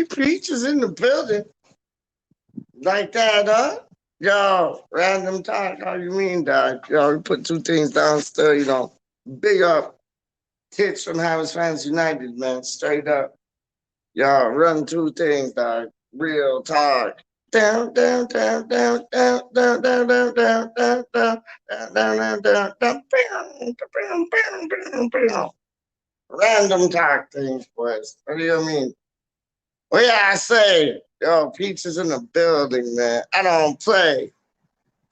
Preach is in the building. Like that, huh? Yo, random talk. How you mean, dog? Yo, we put two things down still, Big up. Tits from Havens Fans United, man. Straight up. Yo, run two things, dog. Real talk. Down, down, down, down, down, down, down, down, down, down, down, down, down, down, down, down, bam, bam, bam, bam, bam. Random talk things, boys. What do you mean? Well, yeah, I say, yo, Peach is in the building, man. I don't play.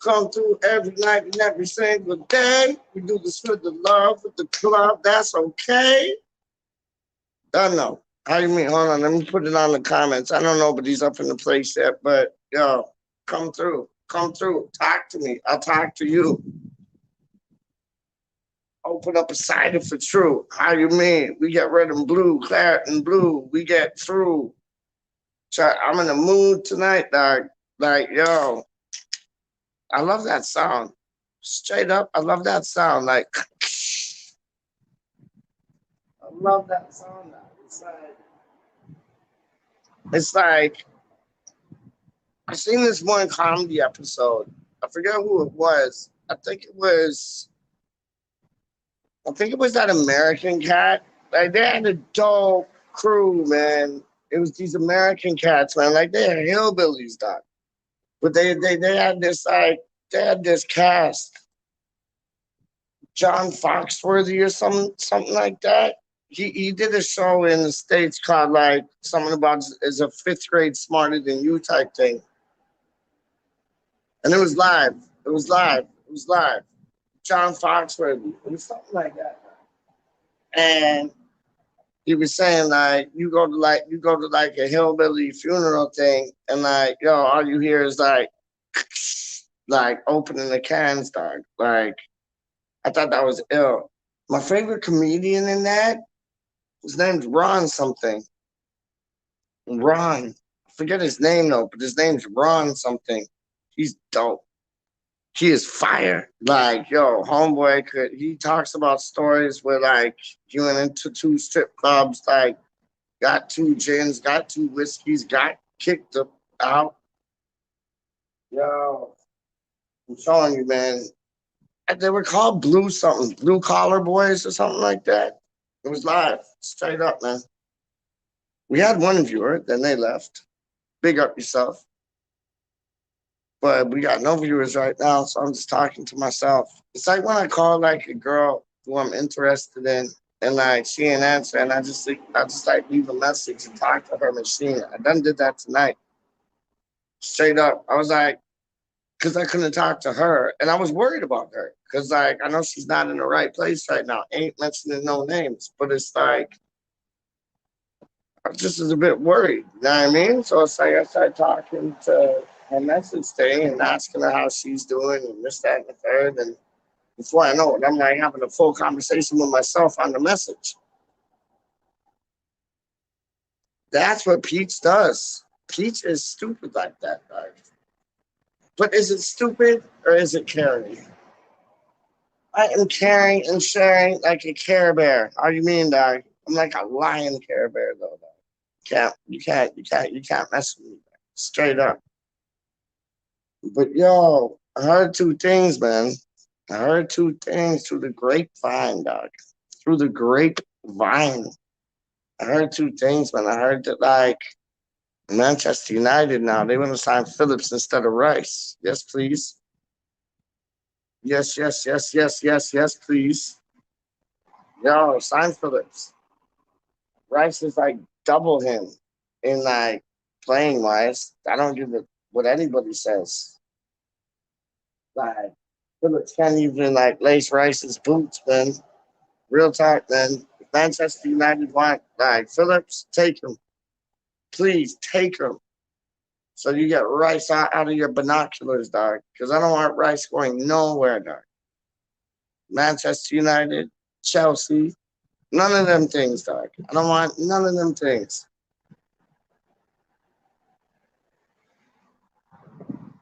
Come through every night and every single day. We do this for the love with the club. That's okay. Don't know. How you mean? Hold on. Let me put it on the comments. I don't know, but he's up in the place yet. But, yo, come through. Come through. Talk to me. I'll talk to you. Open up a cider for true. How you mean? We get red and blue, claret and blue. We get through. I'm in the mood tonight, dog. Like, yo, I love that sound. Straight up, I love that sound. Like, I love that sound. It's like, I seen this one comedy episode. I forget who it was. I think it was that American cat. Like, they had a dope crew, man. It was these American cats, man. Like, they are hillbillies, dog. But they had this, like, they had this cast. John Foxworthy or something like that. He did a show in the States called, like, something about is a fifth grade smarter than you type thing. And it was live. It was live. It was live. John Foxworthy. It was something like that. And he was saying, like, you go to like a hillbilly funeral thing, and like, yo, all you hear is like opening the cans, dog. Like, I thought that was ill. My favorite comedian in that, his name's Ron something. Ron. I forget his name though, but his name's Ron something. He's dope. He is fire. Like, yo, homeboy he talks about stories where like he went into two strip clubs, like got two gins, got two whiskeys, got kicked out. Yo, I'm showing you, man. They were called Blue Collar Boys or something like that. It was live, straight up, man. We had one viewer, then they left. Big up yourself. But we got no viewers right now, so I'm just talking to myself. It's like when I call like a girl who I'm interested in, and like she ain't answer, and I just like leave a message and talk to her machine. I done did that tonight. Straight up, I was like, because I couldn't talk to her, and I was worried about her, because like I know she's not in the right place right now. Ain't mentioning no names, but it's like I just was a bit worried. You know what I mean? So it's like I started talking to her message thing and asking her how she's doing and this, that, and the third. And before I know it, I'm like having a full conversation with myself on the message. That's what Peach does. Peach is stupid like that, guys. But is it stupid or is it caring? I am caring and sharing like a Care Bear. How do you mean, dog? I'm like a lion Care Bear, though. You can't mess with me. Straight up. But yo, I heard two things, man. I heard two things through the grapevine, dog. Through the grapevine. I heard two things, man. I heard that like Manchester United now, they want to sign Phillips instead of Rice. Yes, please. Yes, please. Yo, sign Phillips. Rice is like double him in like playing wise. I don't give a what anybody says. Like Phillips can't even like lace Rice's boots, man. Real talk, man. If Manchester United want like Phillips, take him. Please take him. So you get Rice out of your binoculars, dog. Because I don't want Rice going nowhere, dog. Manchester United, Chelsea. None of them things, dog. I don't want none of them things.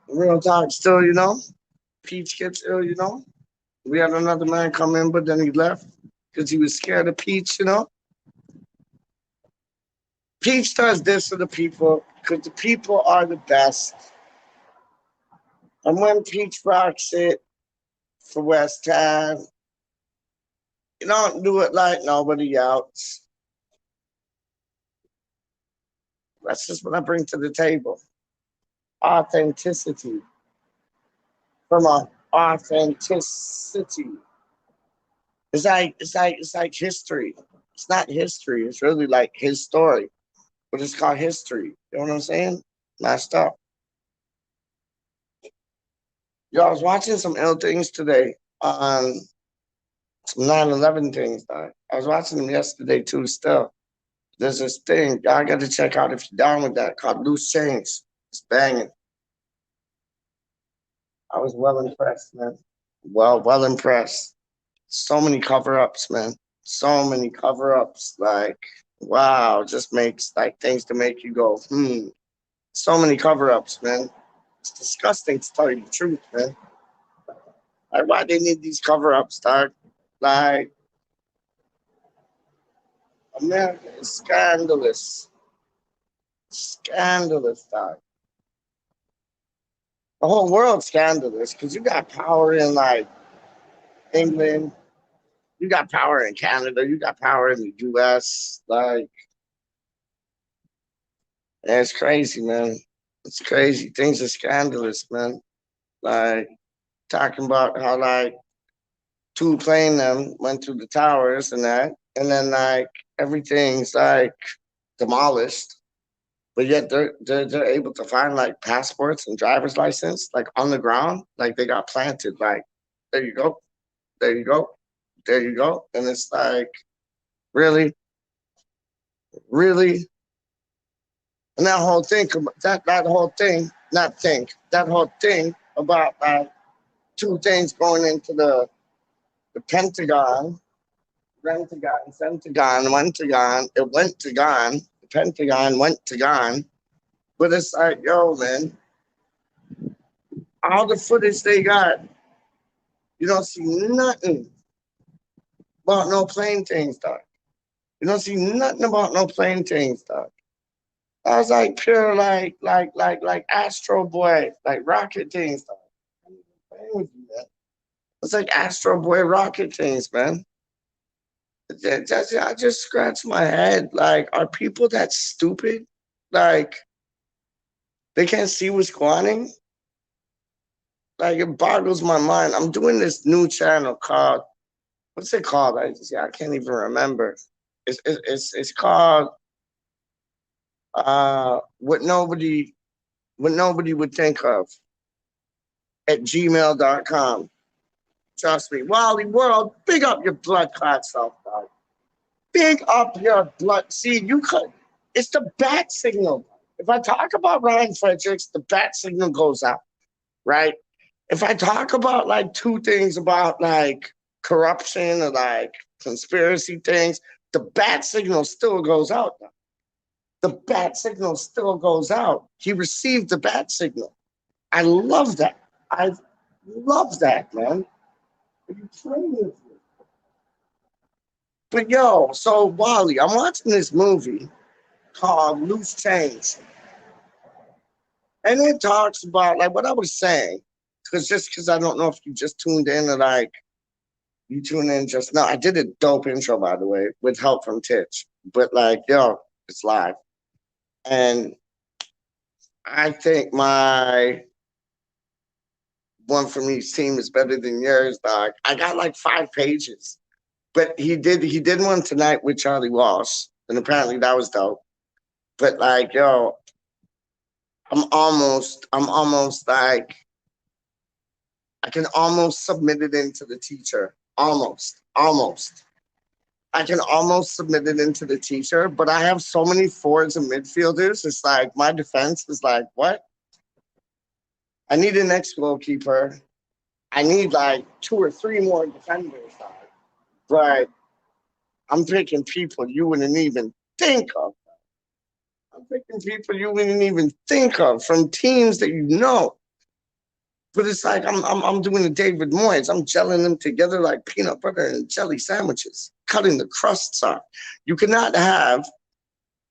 Real talk, still, Peach gets ill. We had another man come in, but then he left because he was scared of Peach. Peach does this to the people because the people are the best. And when Peach rocks it for West Ham, you don't do it like nobody else. That's just what I bring to the table. Authenticity. From authenticity. It's like history. It's not history. It's really like his story, but it's called history. You know what I'm saying? Messed up. Yo, I was watching some ill things today on some 9/11 things. I was watching them yesterday too. Still, there's this thing y'all got to check out if you're down with that called Loose Change. It's banging. I was well impressed, man. Well impressed. So many cover-ups, man. So many cover-ups. Like, wow, just makes like things to make you go, hmm. So many cover-ups, man. It's disgusting to tell you the truth, man. Like, why they need these cover-ups, dog? Like, America is scandalous. Scandalous, dog. The whole world's scandalous because you got power in like England, you got power in Canada, you got power in the US. Like, it's crazy, man. It's crazy. Things are scandalous, man. Like, talking about how like two plane them went through the towers and that, and then like everything's like demolished, but yet they're able to find like passports and driver's license like on the ground, like they got planted. Like, there you go, there you go, there you go, and it's like, really, really, and that whole thing, that whole thing, not think that whole thing about two things going into the Pentagon, Rentagon, Centagon, Wentagon, it went to gone, the Pentagon went to gone. But it's like, yo, man, all the footage they got, you don't see nothing about no plane things, dog. You don't see nothing about no plane things, dog. I was like pure, like Astro Boy, like rocket things, dog. I ain't even playing with you, man. It's like Astro Boy rocket things, man. I just scratch my head. Like, are people that stupid? Like, they can't see what's going on? Like, it boggles my mind. I'm doing this new channel called, what's it called? I can't even remember. It's called what nobody would think of at gmail.com. Trust me. Wally World, big up your blood clot self, dog. Big up your blood. See, you could. It's the bat signal. If I talk about Ryan Fredericks, the bat signal goes out, right? If I talk about like two things about like corruption or like conspiracy things, the bat signal still goes out. The bat signal still goes out. He received the bat signal. I love that. I love that, man. Are you playing with me? But yo, so Wally, I'm watching this movie called Loose Change. And it talks about like what I was saying. Because I don't know if you just tuned in or like you tuned in just now. I did a dope intro, by the way, with help from Titch. But like, yo, it's live. And I think my one from each team is better than yours, dog. I got like 5 pages. But he did one tonight with Charlie Walsh. And apparently that was dope. But like, yo, I'm almost like I can almost submit it into the teacher. Almost. I can almost submit it into the teacher, but I have so many forwards and midfielders. It's like my defense is like, what? I need an ex goalkeeper. I need like 2 or 3 more defenders, dog. But I'm picking people you wouldn't even think of. I'm picking people you wouldn't even think of from teams that you know. But it's like I'm doing the David Moyes. I'm gelling them together like peanut butter and jelly sandwiches, cutting the crusts off. You cannot have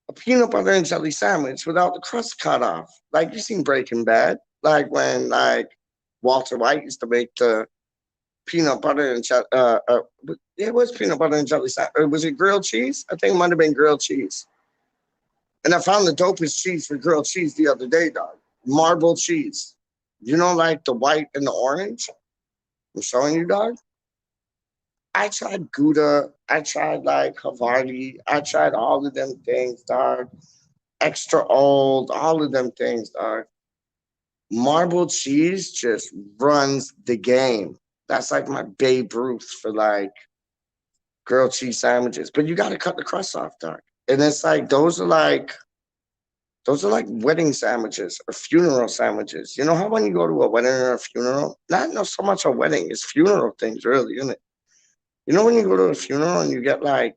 a peanut butter and jelly sandwich without the crust cut off. Like you seen Breaking Bad, like when like Walter White used to make the peanut butter and it was peanut butter and jelly sandwich. Or was it grilled cheese? I think it might have been grilled cheese. And I found the dopest cheese for grilled cheese the other day, dog. Marble cheese. You know, like the white and the orange? I'm showing you, dog. I tried Gouda. I tried like Havarti. I tried all of them things, dog. Extra old, all of them things, dog. Marble cheese just runs the game. That's like my Babe Ruth for like grilled cheese sandwiches. But you got to cut the crust off, dog. And it's like those are like wedding sandwiches or funeral sandwiches. You know how when you go to a wedding or a funeral, not so much a wedding, it's funeral things, really, isn't it? You know when you go to a funeral and you get like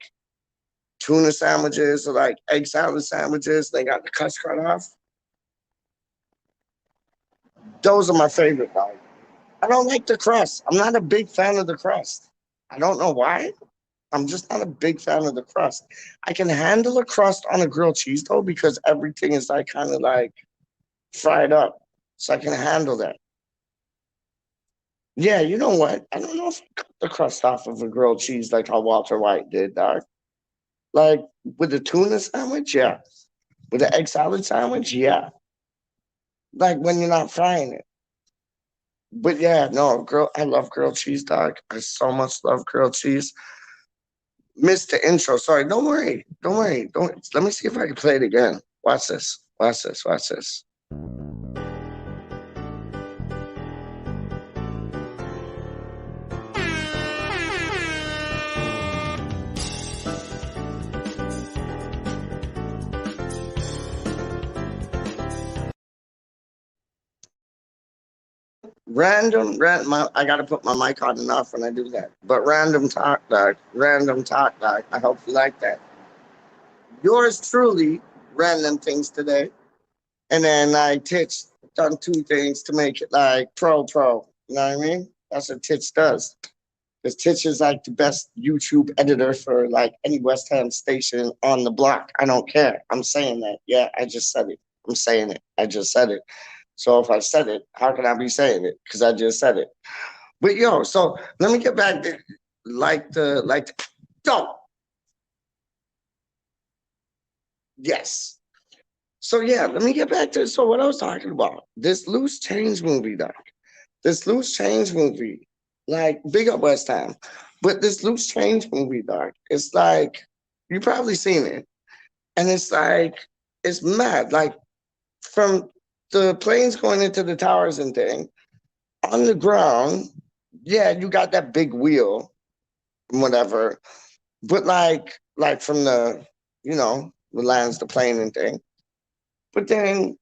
tuna sandwiches or like egg salad sandwiches, they got the crust cut off. Those are my favorite, dog. I don't like the crust. I'm not a big fan of the crust. I don't know why. I'm just not a big fan of the crust. I can handle a crust on a grilled cheese though because everything is like kind of like fried up. So I can handle that. Yeah, you know what? I don't know if I cut the crust off of a grilled cheese like how Walter White did, dog. Like with the tuna sandwich, yeah. With the egg salad sandwich, yeah. Like when you're not frying it. But yeah, no, girl, I love grilled cheese, dog. I so much love grilled cheese. Missed the intro. Sorry, don't worry. Don't worry. Don't let me see if I can play it again. Watch this. Watch this. Watch this. I gotta put my mic on and off when I do that. But random talk, dog. Random talk, dog. I hope you like that. Yours truly, random things today. And then I Titch done 2 things to make it like pro. You know what I mean? That's what Titch does. Because Titch is like the best YouTube editor for like any West Ham station on the block. I don't care. I'm saying that. Yeah, I just said it. I'm saying it. I just said it. So if I said it, how can I be saying it? Because I just said it. But yo, so let me get back to don't. Yes. So yeah, let me get back to what I was talking about. This loose change movie, doc. This loose change movie, like big up West Ham, but this loose change movie, doc. It's like you probably seen it, and it's like it's mad. Like from the planes going into the towers and thing on the ground. Yeah, you got that big wheel, whatever. But like from the lands, the plane and thing. But then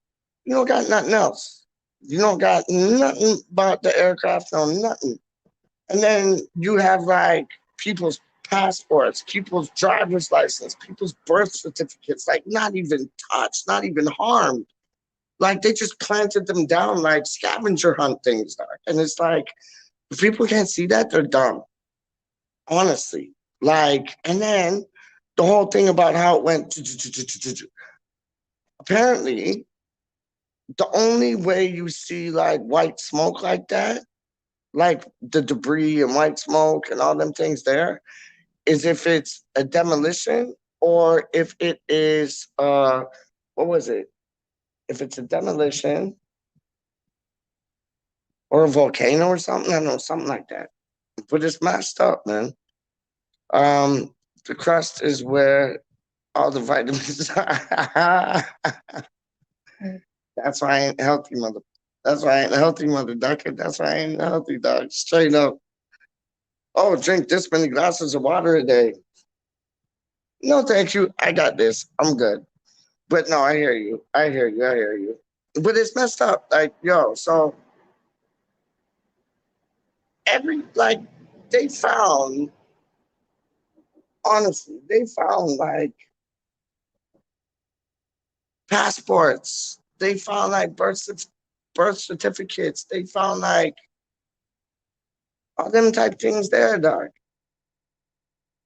you don't got nothing else. You don't got nothing about the aircraft, no nothing. And then you have like people's passports, people's driver's license, people's birth certificates, like not even touched, not even harmed. Like they just planted them down like scavenger hunt things. And it's like, if people can't see that, they're dumb. Honestly. Like, and then the whole thing about how it went. Apparently, the only way you see like white smoke like that, like the debris and white smoke and all them things there, is if it's a demolition or if it is what was it? If it's a demolition or a volcano or something, I don't know, something like that. But it's mashed up, man. The crust is where all the vitamins are. That's why I ain't healthy, mother. That's why I ain't healthy, mother ducker. That's why I ain't healthy, dog. Straight up. Oh, drink this many glasses of water a day. No, thank you. I got this. I'm good. But no, I hear you. I hear you. I hear you. But it's messed up. Like, yo, so they found, honestly, they found like passports. They found like birth certificates. They found like all them type things there, dog.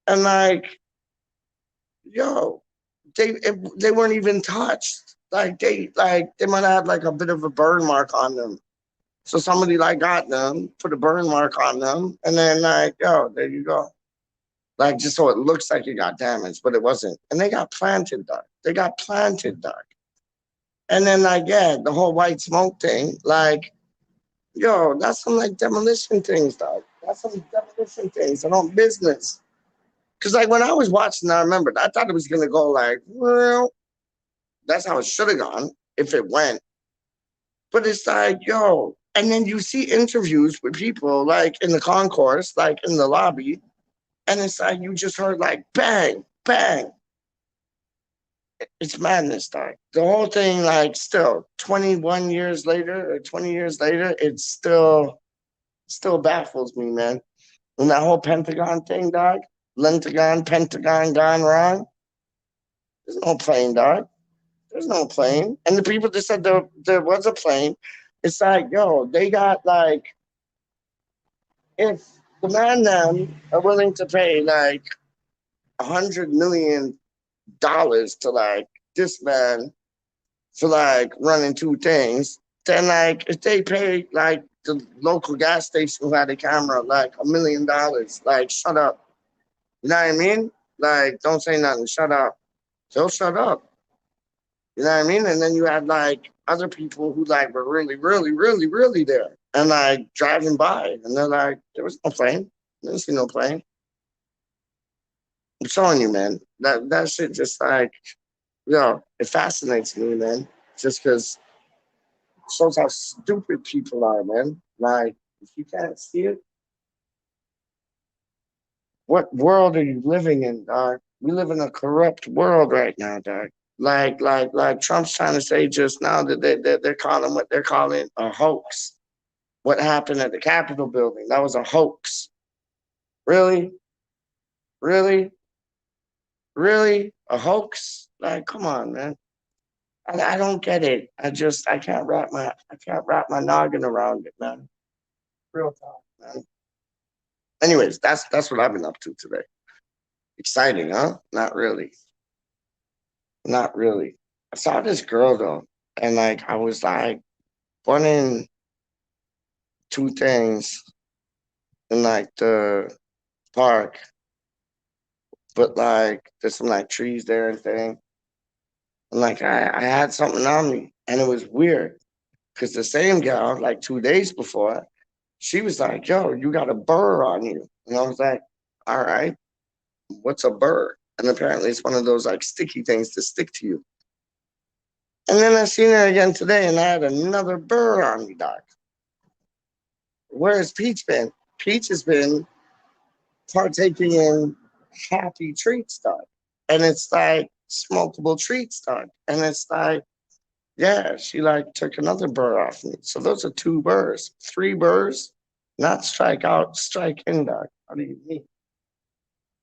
And like, yo, they weren't even touched. They might have like a bit of a burn mark on them. So somebody like got them, put a burn mark on them, and then like, yo, there you go. Like just so it looks like it got damaged, but it wasn't. And they got planted, dog. They got planted, dog. And then like, yeah, the whole white smoke thing, like, yo, that's some like demolition things, dog. That's some demolition things. I don't business. Cause like when I was watching, I remember I thought it was gonna go like, well, that's how it should have gone if it went. But it's like, yo, and then you see interviews with people like in the concourse, like in the lobby, and it's like you just heard like bang, bang. It's madness, dog. The whole thing, like, still 21 years later or 20 years later, it still baffles me, man. And that whole Pentagon thing, dog, Lentagon, Pentagon gone wrong. There's no plane, dog. There's no plane. And the people that said there was a plane, it's like, yo, they got like, if the man them are willing to pay like $100 million to like this man for like running two things, then like if they pay like the local gas station who had a camera like $1 million, like shut up. You know what I mean? Like don't say nothing, shut up. So shut up. You know what I mean? And then you had like other people who like were really, really, really, really there and like driving by and they're like, there was no plane. Didn't see no plane. I'm showing you, man. That shit just like, it fascinates me, man. Just because it shows how stupid people are, man. Like, if you can't see it, what world are you living in, dog? We live in a corrupt world right now, dog. Like Trump's trying to say just now that they're calling what they're calling a hoax. What happened at the Capitol building? That was a hoax. Really? Really? Really? A hoax? Like, come on, man. I don't get it. I can't wrap my noggin around it, man. Real talk, man. Anyways, that's what I've been up to today. Exciting, huh? Not really. Not really. I saw this girl though, and like I was like one in two things in like the park, but like there's some like trees there and thing. And like I had something on me, and it was weird because the same gal like 2 days before, she was like, "Yo, you got a burr on you," and I was like, "All right, what's a burr?" And apparently it's one of those like sticky things to stick to you. And then I seen her again today, and I had another burr on me, doc. Where's Peach been? Peach has been partaking in happy treat stuff. And it's like smokable treat stuff. And it's like, yeah, she like took another burr off me. So those are two burrs, three burrs, not strike out, strike in, doc. How do you mean?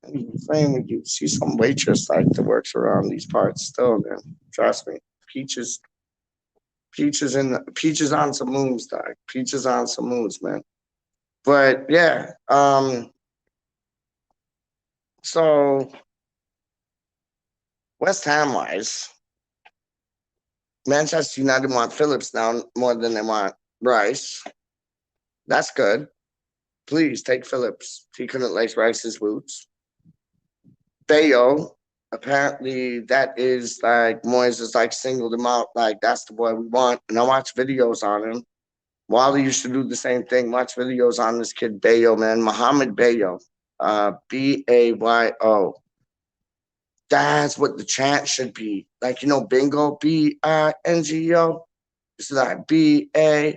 I mean, playing with you. See some waitress like that works around these parts still, man. Trust me. Peaches, Peaches on some moves, doc. Peaches on some moves, man. But yeah, so West Ham wise, Manchester United want Phillips now more than they want Rice. That's good. Please take Phillips. He couldn't lace Rice's boots. Bayo, apparently that is like Moyes is like singled him out, like that's the boy we want. And I watch videos on him. Wally used to do the same thing. Watch videos on this kid Bayo, man. Mohamed Bayo. Bayo. That's what the chant should be. Like, bingo, bingo. It's like Bayo.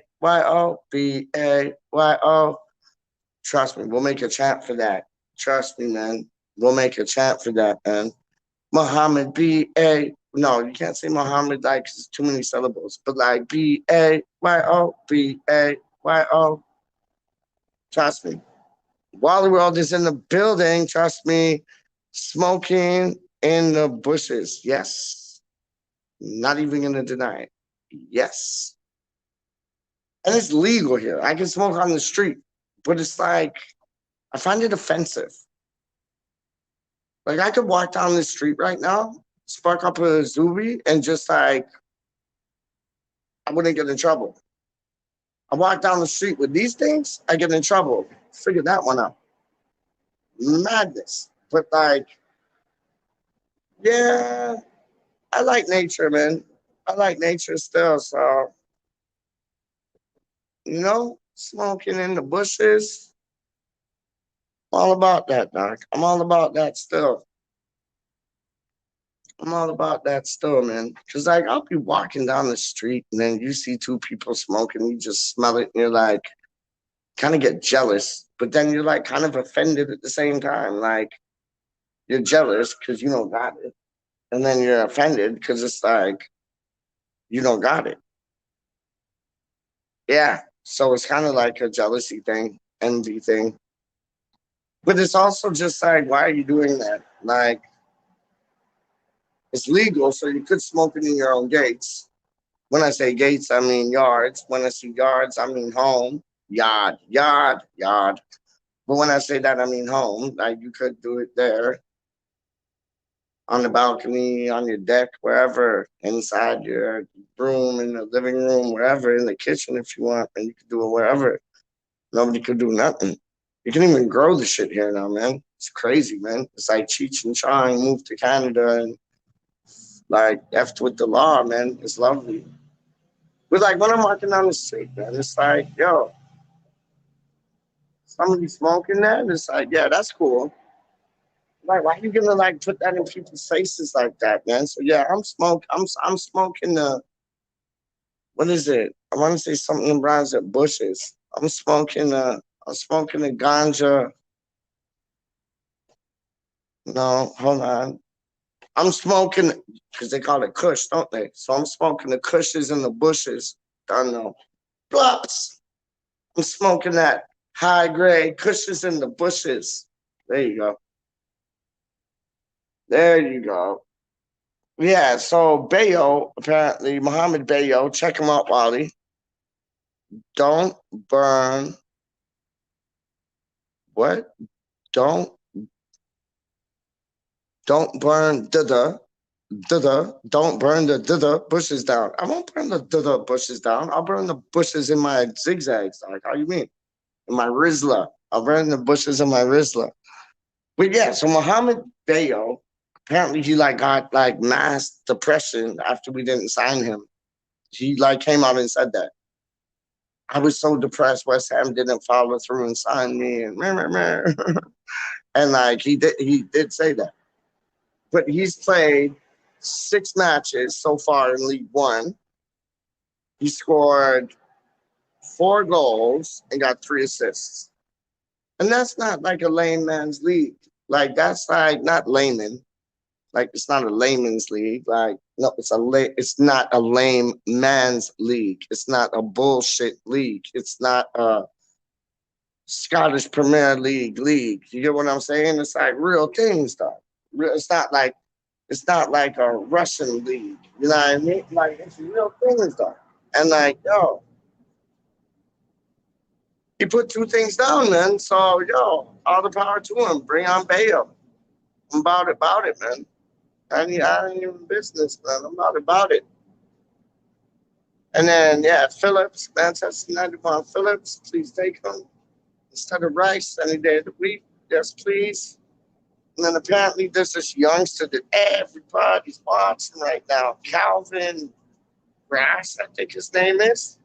Trust me, we'll make a chant for that. Trust me, man. We'll make a chant for that, man. Muhammad B-A. No, you can't say Muhammad like it's too many syllables. But like B-A-Y-O. Trust me. Wally World is in the building. Trust me. Smoking in the bushes. Yes. Not even going to deny it. Yes. And it's legal here. I can smoke on the street, but it's like, I find it offensive. Like, I could walk down the street right now, spark up a Zuby, and just like, I wouldn't get in trouble. I walk down the street with these things, I get in trouble. Figure that one out. Madness. But like, yeah, I like nature, man. I like nature still. So, smoking in the bushes, I'm all about that, Doc. I'm all about that still. I'm all about that still, man. Cause like I'll be walking down the street and then you see two people smoking, you just smell it and you're like kind of get jealous, but then you're like kind of offended at the same time. Like you're jealous because you don't got it. And then you're offended because it's like you don't got it. Yeah. So it's kind of like a jealousy thing, envy thing. But it's also just like, why are you doing that? Like it's legal, so you could smoke it in your own gates. When I say gates, I mean yards. When I say yards, I mean home. Yard, yard, yard. But when I say that, I mean home. Like you could do it there, on the balcony, on your deck, wherever, inside your room, in the living room, wherever, in the kitchen if you want, and you could do it wherever. Nobody could do nothing. You can even grow the shit here now, man. It's crazy, man. It's like Cheech and Chong moved to Canada and like effed with the law, man. It's lovely. But like when I'm walking down the street, man, it's like, yo, somebody smoking that. It's like, yeah, that's cool. Like, why you gonna like put that in people's faces like that, man? So yeah, I'm smoking the what is it? I want to say something that rhymes with bushes. I'm smoking the ganja. No, hold on. I'm smoking because they call it Kush, don't they? So I'm smoking the Kushes in the bushes. Don't know. Blups. I'm smoking that high grade Kushes in the bushes. There you go. There you go. Yeah, so Bayo, apparently, Muhammad Bayo, check him out, Wally. Don't burn what? Don't don't burn don't burn the bushes down. I won't burn the bushes down. I'll burn the bushes in my zigzags. Like how you mean? In my Rizla. I'll burn the bushes in my Rizla. But yeah, so Muhammad Bayo, apparently he like got like mass depression after we didn't sign him. He like came out and said that. I was so depressed West Ham didn't follow through and sign me and meh, meh, meh. And like he did say that. But he's played 6 matches so far in League One. He scored 4 goals and got 3 assists. And that's not like a lame man's league. Like that's like not layman. Like it's not a layman's league. Like no, it's not a lame man's league. It's not a bullshit league. It's not a Scottish Premier League. You get what I'm saying? It's like real things, though. It's not like a Russian league. You know what I mean? Like it's real things, though. And like, yo, he put 2 things down, man. So yo, all the power to him. Bring on Bayo. I'm about it, man. I ain't even business, man. I'm about it. And then yeah, Phillips, Manchester United on Phillips. Please take him instead of Rice any day of the week. Yes, please. And then apparently there's this youngster that everybody's watching right now, Calvin Grass, I think his name is.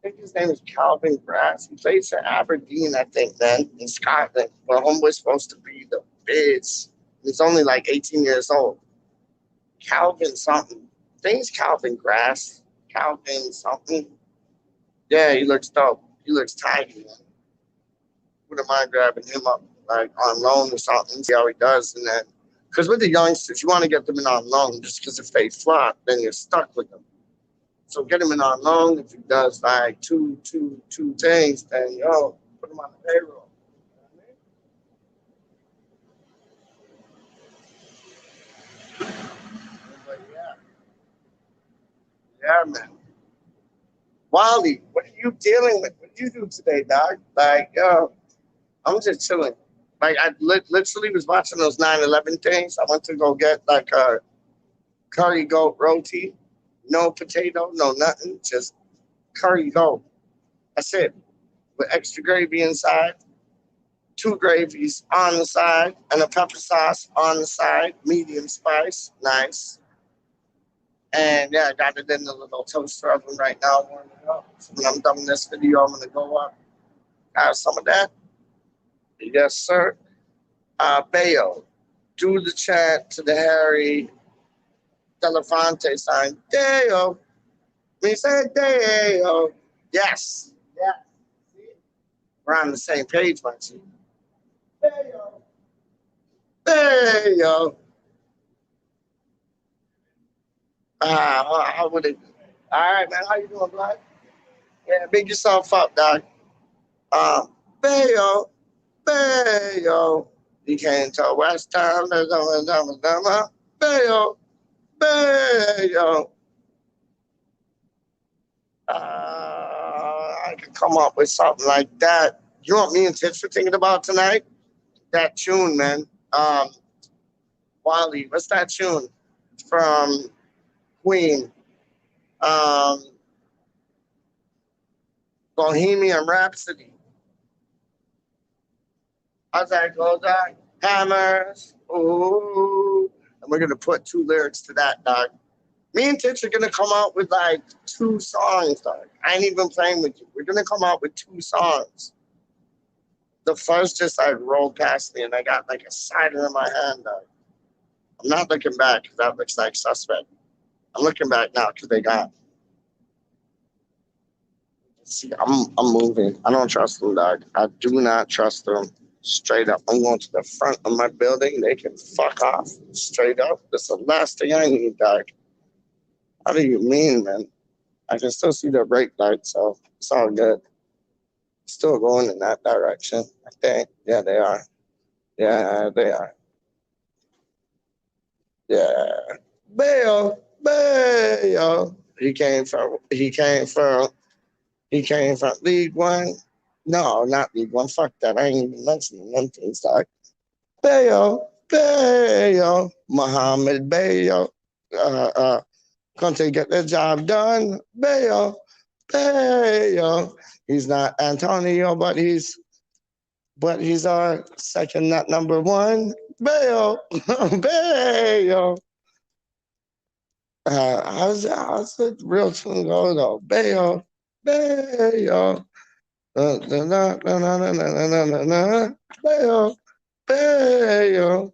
I think his name is Calvin Grass. He plays for Aberdeen, I think, man, in Scotland. But homeboy's supposed to be the biz. He's only like 18 years old. Calvin something. I think it's Calvin Grass. Calvin something. Yeah, he looks dope. He looks tiny, man. Wouldn't mind grabbing him up like on loan or something, see how he does. And then, because with the youngsters, you want to get them in on loan just because if they flop, then you're stuck with them. So get him in on loan. If he does like two things, then yo, put him on the payroll. But yeah, man. Wally, what are you dealing with? What did you do today, dog? Like, yo, I'm just chilling. Like, I literally was watching those 9/11 things. I went to go get like a curry goat roti, no potato, no nothing, just curry goat. That's it, with extra gravy inside, two gravies on the side, and a pepper sauce on the side, medium spice, nice. And yeah, I got it in the little toaster oven right now, warming it up. So when I'm done with this video, I'm gonna go up, have some of that. Yes, sir. Bayo, do the chant to the Harry Delafante sign. Deo. We said Deo. Yes. Yeah. See? We're on the same page, my G. Deo. Deo. How would it? All right, man. How you doing, Black? Yeah, big yourself up, dog. Uh, Bayo. Bayo. You came to West Town. Bayo. Bayo. I could come up with something like that. You know what me and Tips were thinking about tonight? That tune, man. Wally, what's that tune from Queen? Um, Bohemian Rhapsody. How's that go, dog? Hammers. Ooh. And we're gonna put two lyrics to that, dog. Me and Titch are gonna come out with like two songs, dog. I ain't even playing with you. We're gonna come out with two songs. The first just like rolled past me and I got like a cider in my hand, dog. I'm not looking back because that looks like suspect. I'm looking back now because they got. See, I'm moving. I don't trust them, dog. I do not trust them. Straight up, I'm going to the front of my building. They can fuck off. Straight up, that's the last thing I need, dog. How do you mean, man? I can still see the brake light, so it's all good. Still going in that direction, I think. Yeah, they are. Yeah, they are. Yeah. Bayo, Bayo. He came from League One. No, not League One. Fuck that. I ain't even mentioning them things, dog. Bayo, Bayo, Muhammad Bayo. Conte get the job done. Bayo, Bayo. He's not Antonio, but he's our second, not number one. Bayo, Bayo. How's the real tune go though? Bayo, Bayo. Bayo, Bayo.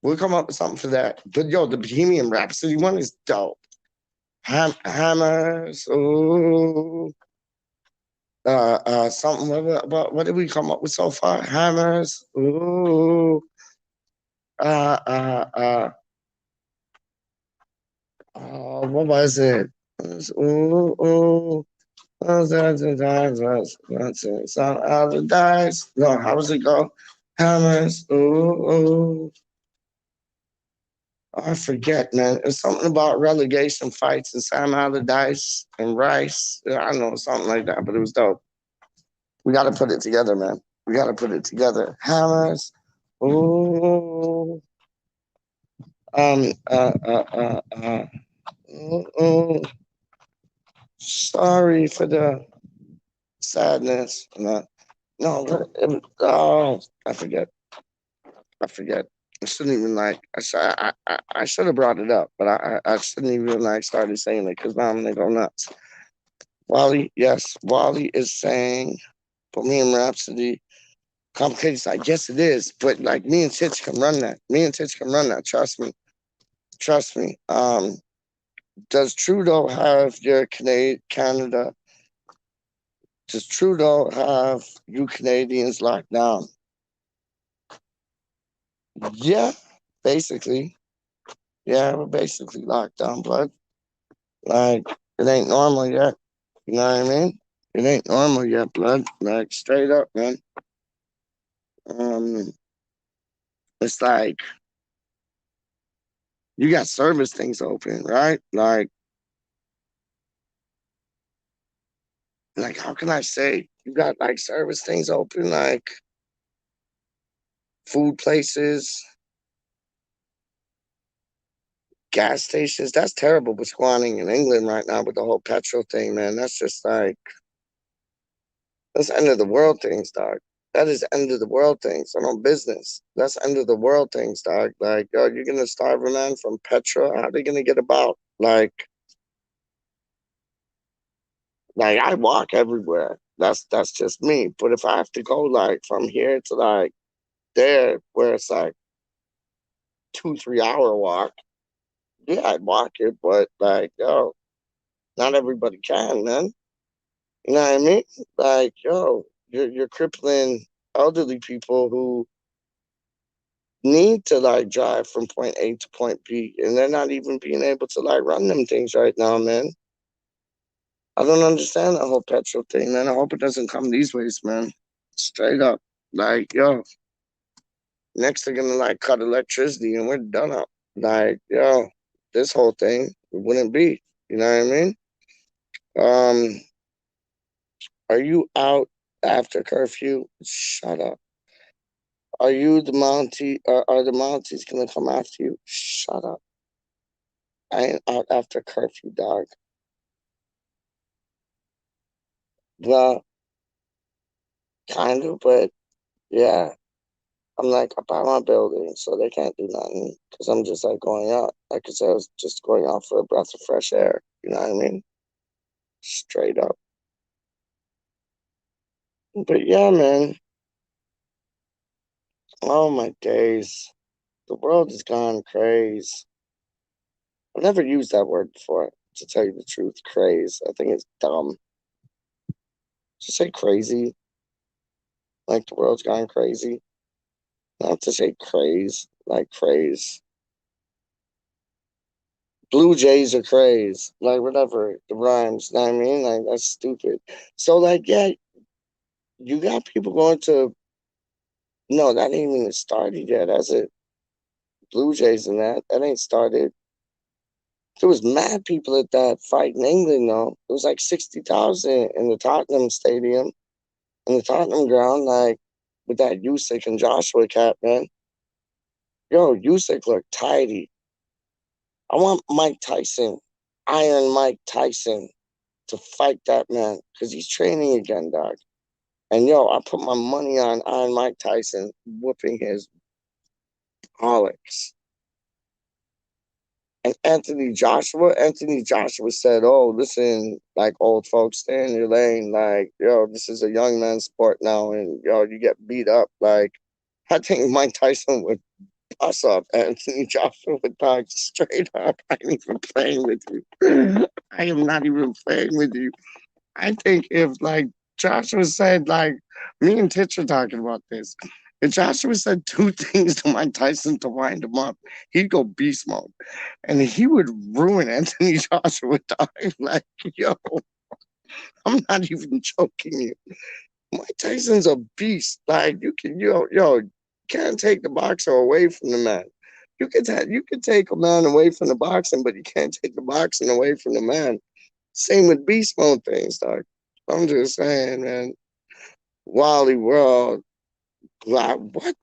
We'll come up with something for that. But yo, the Bohemian Rhapsody one is dope. Hammers. Ooh. Something about what did we come up with so far? Hammers. Ooh. Uh, uh, uh, what was it? Ooh, ooh. Some other dice. No, how does it go? Hammers. Ooh, ooh. I forget, man. It's something about relegation fights and Sam Allardyce and Rice. I don't know, something like that, but it was dope. We got to put it together, man. We got to put it together. Hammers. Ooh. Um. Uh. Uh. Uh. uh. Ooh. Sorry for the sadness. No. Oh, I forget. I forget. I shouldn't even like. I should have brought it up, but I shouldn't even like started saying it because now I'm gonna go nuts. Wally, yes, Wally is saying Bohemian Rhapsody complicated side. Yes, it is, but like me and Titch can run that. Me and Titch can run that. Trust me. Trust me. Does Trudeau have your Canada? Does Trudeau have you Canadians locked down? Yeah, basically. Yeah, we're basically locked down, blood. Like It ain't normal yet. You know what I mean? It ain't normal yet, blood. Like straight up, man. Um, it's like you got service things open, right? Like how can I say you got like service things open, like food places, gas stations. That's terrible what's going on in England right now with the whole petrol thing, man. That's just like that's end of the world things, dog. That is end of the world things. I'm on business. That's end of the world things, dog. Like, yo, you're gonna starve a man from petrol. How are they gonna get about? Like I walk everywhere. That's just me. But if I have to go like from here to like there, where it's like 2, 3 hour walk, yeah, I'd walk it. But like, yo, not everybody can, man. You know what I mean? Like, yo, you're crippling elderly people who need to like drive from point A to point B, and they're not even being able to like run them things right now, man. I don't understand that whole petrol thing, man. I hope it doesn't come these ways, man. Straight up, like, yo, next they're gonna like cut electricity, and we're done up. Like, yo, this whole thing wouldn't be. You know what I mean? Um, are you out after curfew? Shut up. Are you the Mountie? Are the Mounties gonna come after you? Shut up. I ain't out after curfew, dog. Well, kind of, but yeah. I'm like, I buy my building, so they can't do nothing because I'm just like going out. Like I said, I was just going out for a breath of fresh air. You know what I mean? Straight up. But yeah, man. Oh my days. The world has gone crazy. I've never used that word before, to tell you the truth. Craze. I think it's dumb. Just say crazy. Like the world's gone crazy. Not to say craze. Like craze. Blue Jays are craze. Like whatever. The rhymes. You know what I mean? Like that's stupid. So like yeah, you got people going to no, that ain't even started yet. That's it. Blue Jays and that ain't started. There was mad people at that fight in England though. It was like 60,000 in the Tottenham Stadium, in the Tottenham ground, like with that Usyk and Joshua cat, man. Yo, Usyk looked tidy. I want Mike Tyson, Iron Mike Tyson, to fight that man because he's training again, dog. And yo, I put my money on Iron Mike Tyson whooping his bollocks. And Anthony Joshua said, "Oh, listen, like old folks, stay in your lane. Like, yo, this is a young man's sport now, and yo, you get beat up. Like, I think Mike Tyson would bust up Anthony Joshua would talk straight up. I ain't even playing with you. I am not even playing with you. I think if like Joshua said, like me and Titch are talking about this. If Joshua said two things to Mike Tyson to wind him up, he'd go beast mode and he would ruin Anthony Joshua dying. Like, yo, I'm not even joking you. Mike Tyson's a beast. Like, you can, you can't take the boxer away from the man. You could take a man away from the boxing, but you can't take the boxing away from the man. Same with beast mode things, dog. I'm just saying, man. Wally World, what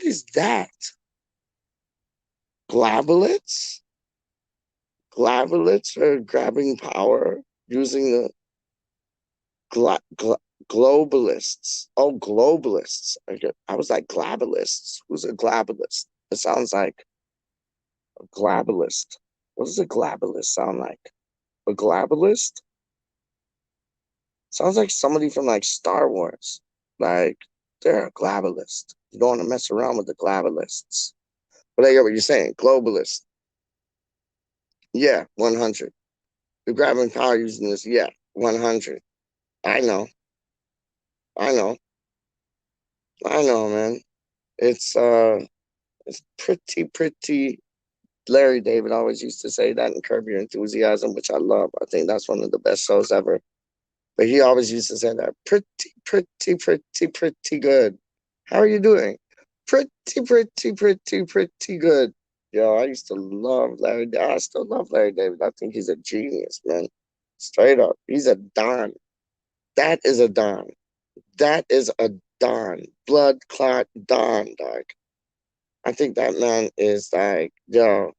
is that? Globulets? Globulets are grabbing power using the glo- glo- globalists. Oh, globalists. I was like globalists. Who's a globalist? It sounds like a globalist. What does a globalist sound like? A globalist? Sounds like somebody from like Star Wars. Like they're a globalist. You don't want to mess around with the globalists. But I get what you're saying. Globalist. Yeah, 100. The grabbing power using this. Yeah, 100. I know. I know. I know, man. It's it's pretty Larry David always used to say that in Curb Your Enthusiasm, which I love. I think that's one of the best shows ever. But he always used to say that pretty good. How are you doing? Pretty good. Yo, I used to love Larry David. I still love Larry David. I think he's a genius, man. Straight up. He's a don. That is a don. That is a don. Blood clot don, dog. I think that man is like, yo,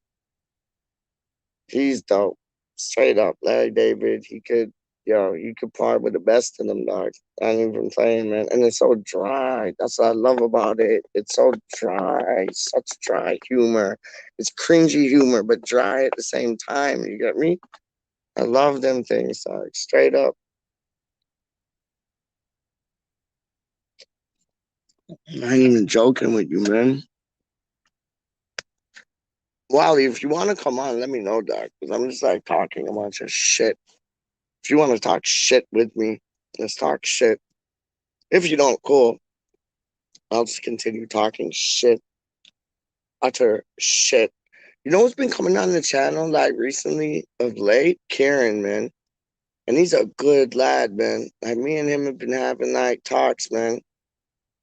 he's dope. Straight up. Larry David, he could, yo, you could par with the best of them, dog. I ain't even playing, man. And it's so dry. That's what I love about it. It's so dry. Such dry humor. It's cringy humor, but dry at the same time. You get me? I love them things, dog. Straight up. I ain't even joking with you, man. Wally, if you want to come on, let me know, dog. Because I'm just like talking a bunch of shit. If you want to talk shit with me, let's talk shit. If you don't, cool. I'll just continue talking shit, utter shit. You know what's been coming on the channel like recently of late? Kieran, man. And he's a good lad, man. Like me and him have been having like talks, man.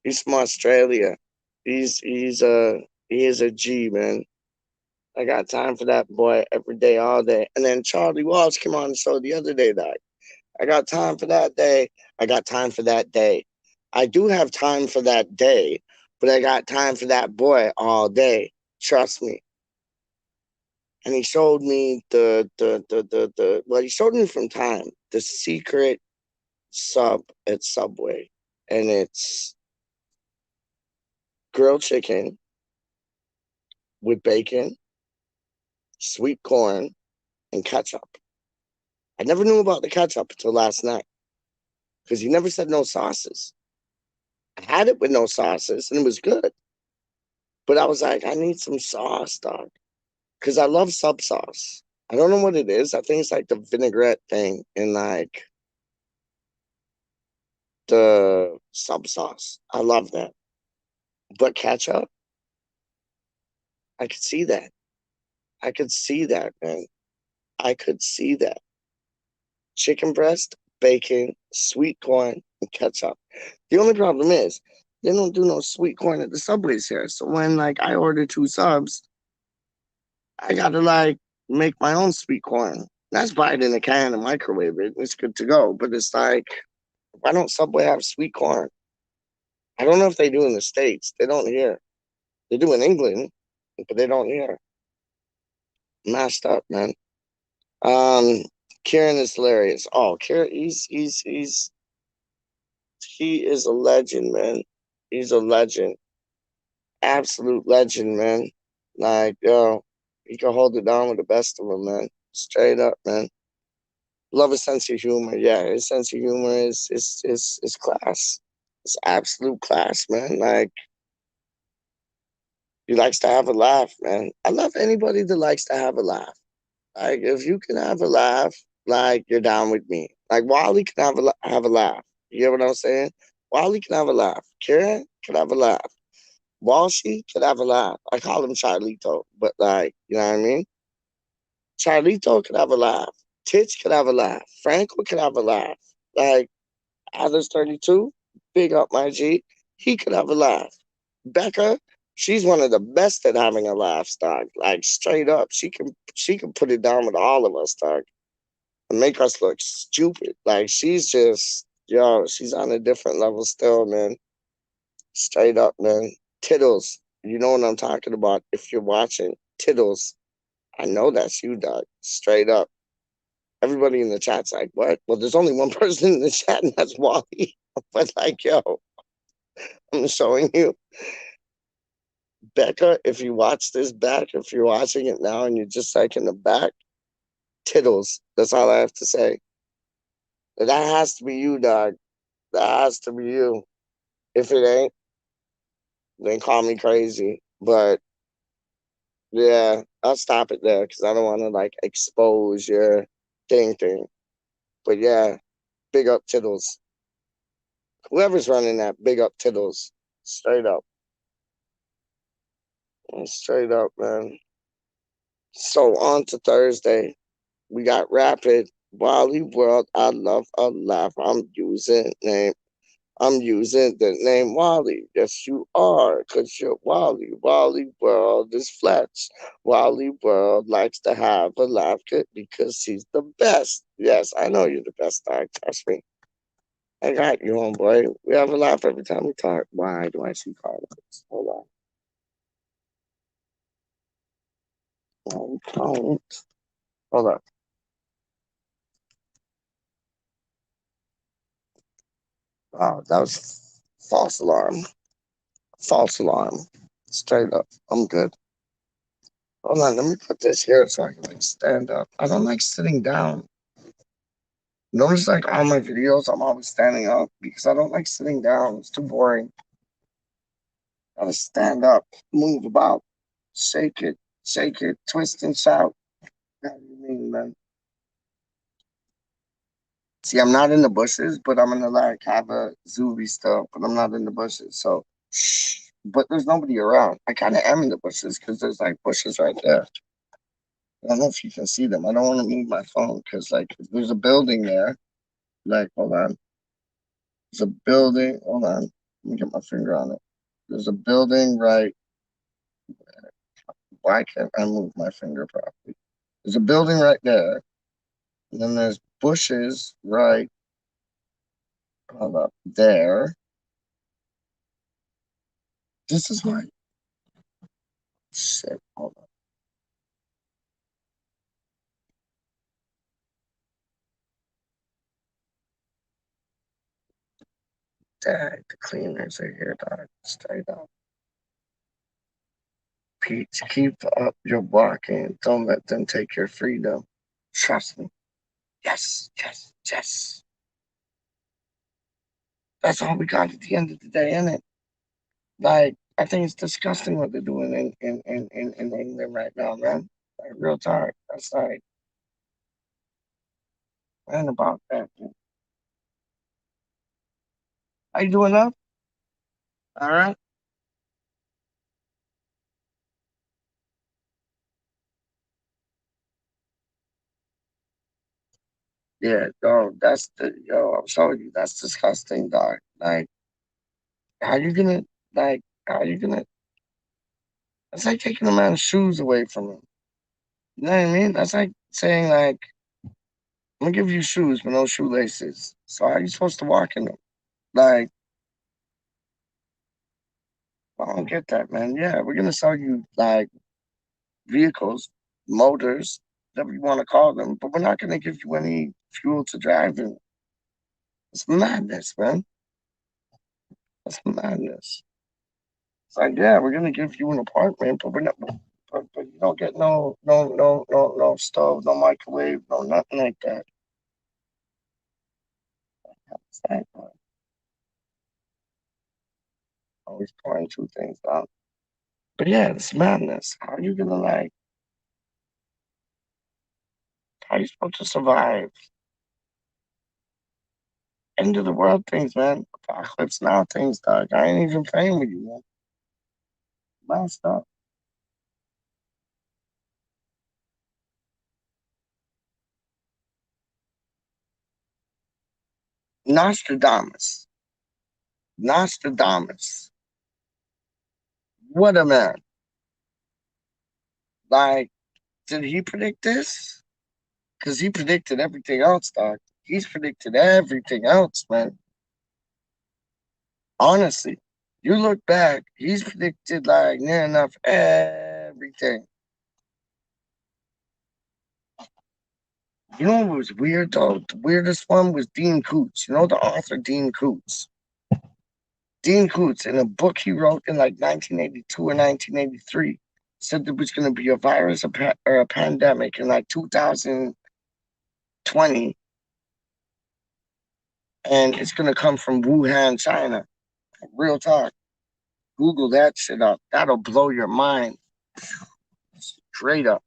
He's from Australia. He is a G, man. I got time for that boy every day, all day. And then Charlie Walsh came on the show the other day, dog. I got time for that day. I got time for that day. I do have time for that day, but I got time for that boy all day. Trust me. And he showed me well, he showed me from time the secret sub at Subway. And it's grilled chicken with bacon, sweet corn, and ketchup. I never knew about the ketchup until last night because he never said no sauces. I had it with no sauces and it was good. But I was like, I need some sauce, dog. Because I love sub sauce. I don't know what it is. I think it's like the vinaigrette thing in like the sub sauce. I love that. But ketchup, I could see that. I could see that, man. I could see that. Chicken breast, bacon, sweet corn, and ketchup. The only problem is they don't do no sweet corn at the Subways here. So when like I order two subs, I gotta like make my own sweet corn. That's buy it in a can and microwave it. It's good to go. But it's like, why don't Subway have sweet corn? I don't know if they do in the States. They don't here. They do in England, but they don't here. Mashed up, man. Um, Kieran is hilarious. Oh, Kieran, he is a legend, man. He's a legend. Absolute legend, man. Like, yo, he can hold it down with the best of them, man. Straight up, man. Love his sense of humor. Yeah, his sense of humor is class. It's absolute class, man. Like he likes to have a laugh, man. I love anybody that likes to have a laugh. Like if you can have a laugh, like you're down with me. Like Wally can have a laugh. You get what I'm saying? Wally can have a laugh. Karen can have a laugh. Walshy can have a laugh. I call him Charlito, but like, you know what I mean? Charlito could have a laugh. Titch could have a laugh. Franco could have a laugh. Like Others 32, big up my G. He could have a laugh. Becca, she's one of the best at having a laugh, dog. Like straight up, she can put it down with all of us, dog, and make us look stupid. Like she's just yo, she's on a different level still, man. Straight up, man. Tittles, you know what I'm talking about. If you're watching, Tittles, I know that's you, dog. Straight up. Everybody in the chat's like, what? Well, there's only one person in the chat, and that's Wally. But like, yo, I'm showing you. Becca, if you watch this back, if you're watching it now and you're just like in the back, Tittles. That's all I have to say. That has to be you, dog. That has to be you. If it ain't, then call me crazy. But yeah, I'll stop it there because I don't want to like expose your thing. But yeah, big up Tittles. Whoever's running that, big up Tittles. Straight up. Straight up, man. So on to Thursday. We got Rapid, Wally World. I love a laugh. I'm using the name Wally. Yes, you are, because you're Wally. Wally World is Fletch. Wally World likes to have a laugh because he's the best. Yes, I know you're the best, dog. Trust me. I got you, homeboy. We have a laugh every time we talk. Why do I see cards? Hold on. Don't. Hold on. Oh, that was false alarm. False alarm. Straight up. I'm good. Hold on, let me put this here so I can like stand up. I don't like sitting down. Notice like all my videos, I'm always standing up because I don't like sitting down. It's too boring. Gotta stand up, move about, shake it, twist and shout. What do you mean, man? See, I'm not in the bushes, but I'm gonna like have a zoobie stuff, but I'm not in the bushes. So, shh. But there's nobody around. I kind of am in the bushes because there's like bushes right there. I don't know if you can see them. I don't want to move my phone because like there's a building there. Like, hold on. There's a building. Hold on. Let me get my finger on it. There's a building right. Why can't I move my finger properly? There's a building right there. And then there's bushes right. Hold up. There. This is my shit. Hold on. Dang, the cleaners are here, dog. Straight up. Peach, keep up your walking. Don't let them take your freedom. Trust me. Yes, yes, yes. That's all we got at the end of the day, isn't it? Like, I think it's disgusting what they're doing in England right now, man. Like, real talk. That's like, man, about that. Man. How you doing up? All right. Yeah, dog. That's the yo. I'm showing you. That's disgusting, dog. Like, how you gonna like? How you gonna? That's like taking a man's shoes away from him. You know what I mean? That's like saying like, I'm gonna give you shoes with no shoelaces. So how are you supposed to walk in them? Like, I don't get that, man. Yeah, we're gonna sell you like vehicles, motors, whatever you want to call them, but we're not gonna give you any fuel to drive in. It's madness, man. It's madness. It's like, yeah, we're gonna give you an apartment, but we're not. But you don't get no stove, no microwave, no nothing like that. It's like, always pouring two things down. But yeah, it's madness. How are you gonna like? How are you supposed to survive? End of the world things, man. Apocalypse now things, dog. I ain't even playing with you, man. Last up. Nostradamus. Nostradamus. What a man. Like, did he predict this? Because he predicted everything else, dog. He's predicted everything else, man. Honestly. You look back, he's predicted like near enough everything. You know what was weird though? The weirdest one was Dean Koontz. You know the author Dean Koontz? Dean Koontz, in a book he wrote in like 1982 or 1983, said there was going to be a virus or a pandemic in like 2020, and it's going to come from Wuhan, China. Real talk. Google that shit up. That'll blow your mind straight up.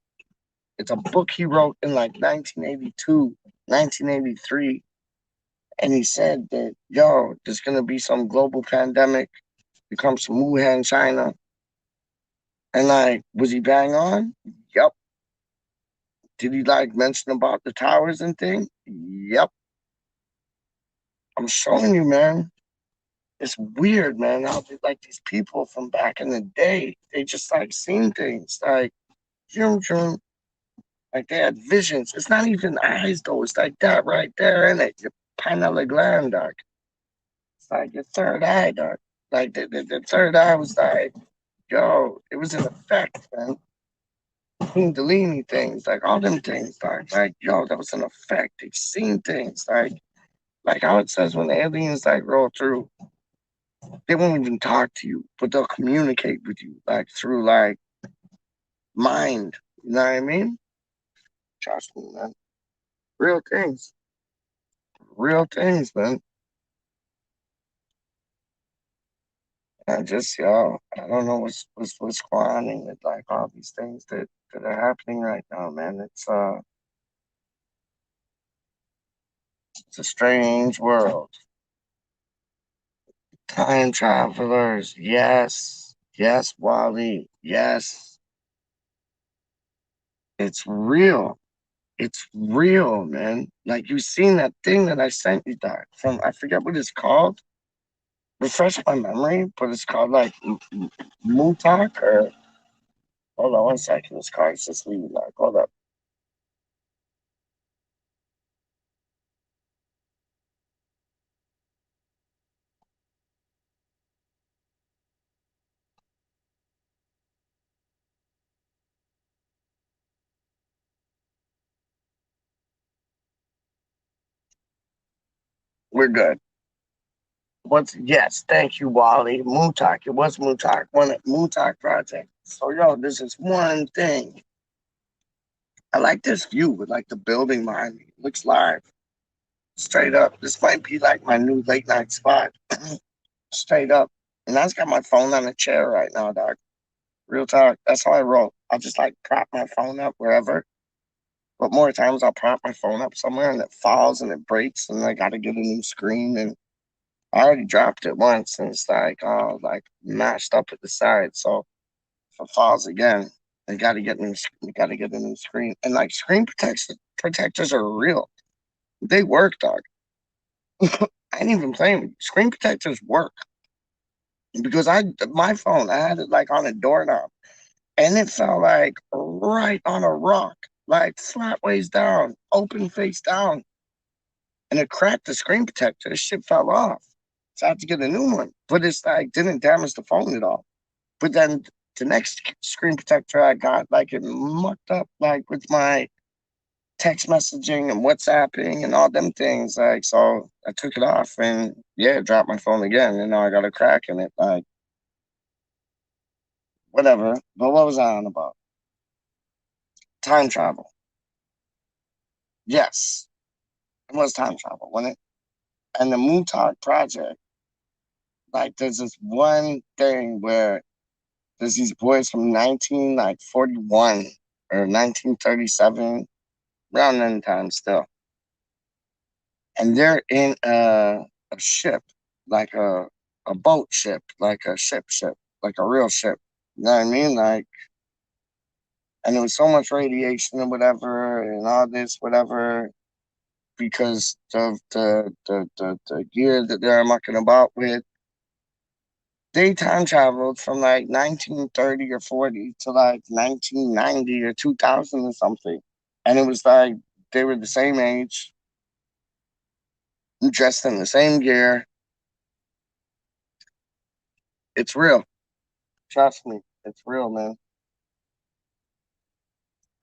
It's a book he wrote in like 1982, 1983, and he said that, yo, there's going to be some global pandemic. It comes from Wuhan, China. And like, was he bang on? Yup. Did he like mention about the towers and thing? Yep. I'm showing you, man. It's weird, man. How like these people from back in the day, they just like seen things like zoom zoom, like they had visions. It's not even eyes though. It's like that right there, in it. Your pineal gland, dog. It's like your third eye, dog. Like the third eye was like, yo, it was an effect, man. Kundalini things, like all them things, like yo, that was an effect. They seen things, like how it says when the aliens like roll through, they won't even talk to you, but they'll communicate with you like through like mind. You know what I mean? Trust me, man. Real things, real things, man. I just yo, I don't know what's going on with like all these things that are happening right now, man. It's a strange world. Time travelers, yes, yes, Wally, yes. It's real. It's real, man. Like you seen that thing that I sent you, Doc, from I forget what it's called. Refresh my memory, but it's called like Mutak or hold on 1 second. This card's just leaving. Like, hold up. We're good. What's yes, thank you, Wally. Mutak. It was Mutak. One Mutak project. So yo, this is one thing. I like this view with like the building behind me. It looks live. Straight up. This might be like my new late night spot. Straight up. And I just got my phone on the chair right now, dog. Real talk. That's how I roll. I'll just like prop my phone up wherever. But more times I'll prop my phone up somewhere and it falls and it breaks and I gotta get a new screen and I already dropped it once and it's like mashed up at the side. So if it falls again, I gotta get a new screen. And like screen protectors are real. They work, dog. I ain't even playing with you. Screen protectors work because I my phone I had it like on a doorknob and it fell like right on a rock, like flat ways down, open face down, and it cracked the screen protector. The shit fell off, so I had to get a new one. But it's like didn't damage the phone at all. But then the next screen protector I got, like it mucked up like with my text messaging and WhatsApping and all them things. Like, so I took it off and yeah, dropped my phone again. And now I got a crack in it. Like, whatever. But what was I on about? Time travel. Yes, it was time travel, wasn't it? And the Moon Talk project, like, there's this one thing where there's these boys from 41 or 1937, around that time still. And they're in a ship, like a boat ship, like a ship, like a real ship. You know what I mean? Like, and there was so much radiation and whatever, and all this whatever, because of the gear that they're mucking about with. They time traveled from like 1930 or 40 to like 1990 or 2000 or something, and it was like they were the same age, dressed in the same gear. It's real. Trust me, it's real, man.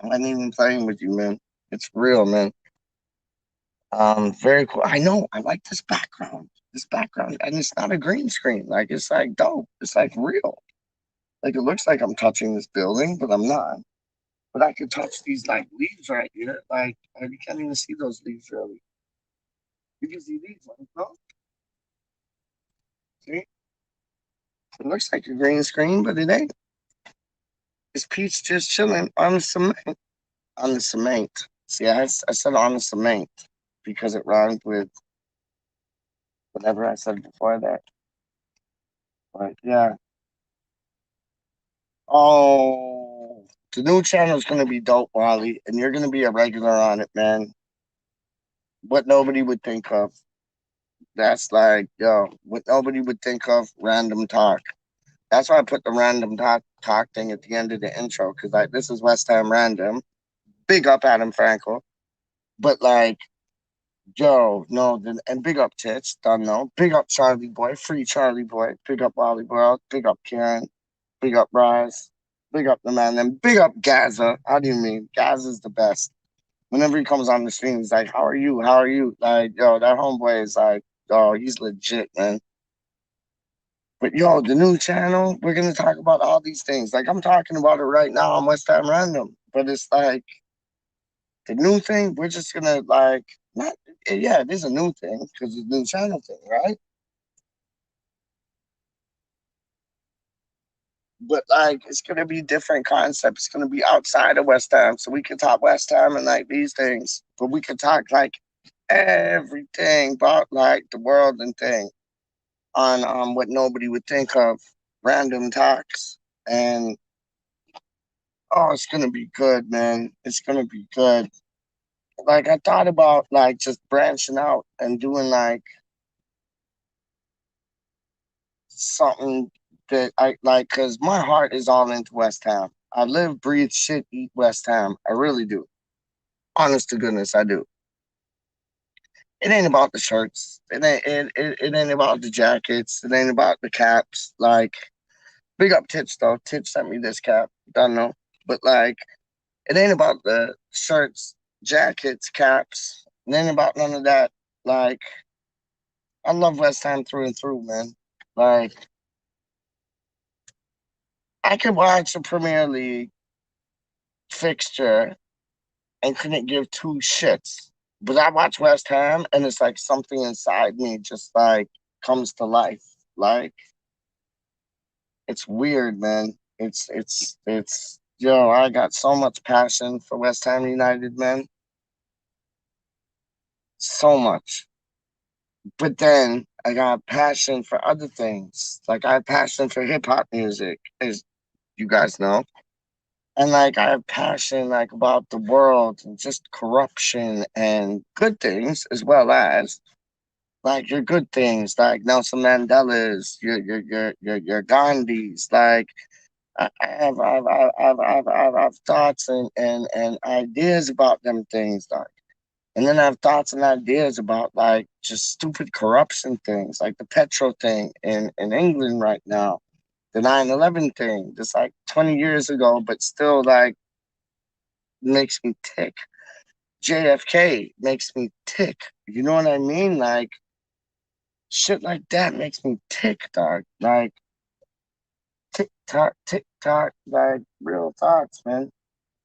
I ain't even playing with you, man. It's real, man. Very cool. I know. I like this background. This background, and it's not a green screen. Like it's like dope. It's like real. Like it looks like I'm touching this building, but I'm not. But I can touch these like leaves right here. Like you can't even see those leaves really. You can see these ones, no? See? It looks like a green screen, but it ain't. It's Peach just chilling on the cement. On the cement. See, I said on the cement because it rhymed with whatever I said before that. But yeah. Oh. The new channel is gonna be dope, Wally, and you're gonna be a regular on it, man. What nobody would think of. That's like, yo, what nobody would think of. Random talk. That's why I put the random talk thing at the end of the intro, because like this is West Ham Random. Big up Adam Frankel, but like, yo, no, and big up Tits, don't know. Big up Charlie Boy, free Charlie Boy. Big up Wally World. Big up Karen. Big up Rise. Big up the man. And big up Gaza. How do you mean? Gaza's the best. Whenever he comes on the stream, he's like, "How are you? How are you?" Like, yo, that homeboy is like, oh, he's legit, man. But yo, the new channel, we're gonna talk about all these things. Like I'm talking about it right now on West Ham Random. But it's like the new thing, we're just gonna like not yeah, it is a new thing because it's a new channel thing, right? But like it's gonna be different concepts. It's gonna be outside of West Ham. So we can talk West Ham and like these things. But we could talk like everything about like the world and thing on what nobody would think of. Random talks. And oh, it's gonna be good, man. It's gonna be good. Like I thought about like just branching out and doing like something that I like because my heart is all into West Ham. I live, breathe, shit, eat West Ham. I really do. Honest to goodness, I do. It ain't about the shirts. It ain't about the jackets. It ain't about the caps. Like big up Tits though. Tits sent me this cap. Don't know, but like it ain't about the shirts, jackets, caps. It ain't about none of that. Like I love West Ham through and through, man. Like I could watch a Premier League fixture and couldn't give two shits. But I watch West Ham and it's like something inside me just like comes to life. Like it's weird, man. It's yo, I got so much passion for West Ham United, man. So much. But then I got passion for other things. Like I have passion for hip hop music, as you guys know. And like I have passion like about the world and just corruption and good things as well as like your good things like Nelson Mandela's, your Gandhi's. Like I have thoughts and ideas about them things like and then I have thoughts and ideas about like just stupid corruption things like the petrol thing in England right now, the 9/11 thing, just like 20 years ago, but still like makes me tick. JFK makes me tick. You know what I mean? Like shit like that makes me tick, dog. Like tick tock, like real thoughts, man.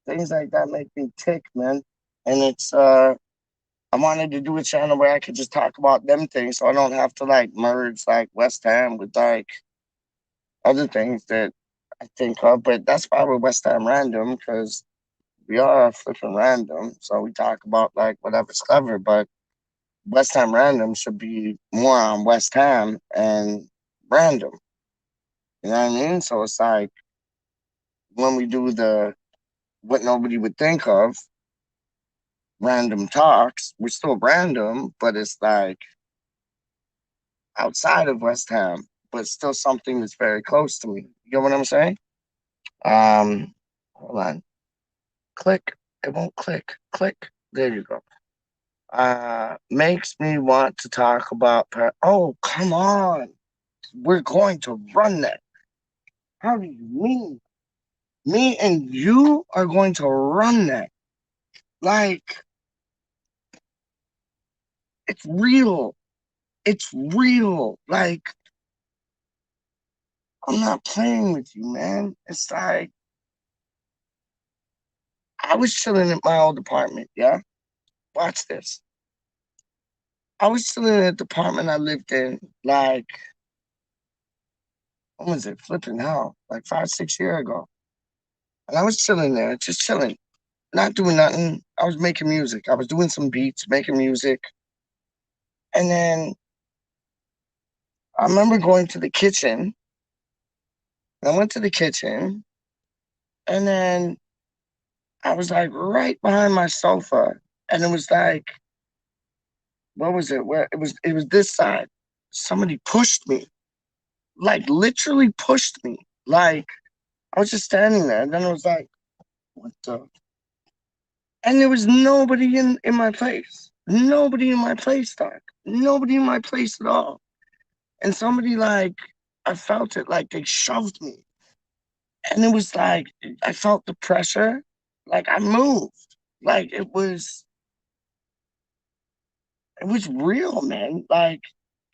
Things like that make me tick, man. And it's I wanted to do a channel where I could just talk about them things so I don't have to like merge like West Ham with like other things that I think of. But that's why we're West Ham Random because we are flipping random. So we talk about like whatever's clever, but West Ham Random should be more on West Ham and random. You know what I mean? So it's like when we do the what nobody would think of random talks, we're still random, but it's like outside of West Ham, but still something that's very close to me. You get what I'm saying? Hold on. Click. It won't click. Click. There you go. Makes me want to talk about. Oh, come on. We're going to run that. How do you mean? Me and you are going to run that. Like, it's real. It's real. Like, I'm not playing with you, man. It's like, I was chilling at my old apartment, yeah? Watch this. I was chilling at the apartment I lived in, like, when was it? Flipping hell, like 5, 6 years ago. And I was chilling there, just chilling, not doing nothing. I was making music. I was doing some beats, making music. And then I remember going to the kitchen. I went to the kitchen, and then I was like right behind my sofa, and it was like, what was it? Where it was this side. Somebody pushed me, like literally pushed me. Like I was just standing there, and then it was like, what the? And there was nobody in my place. Nobody in my place, Doc. Nobody in my place at all. And somebody like, I felt it like they shoved me. And it was like I felt the pressure. Like I moved. Like it was real, man. Like,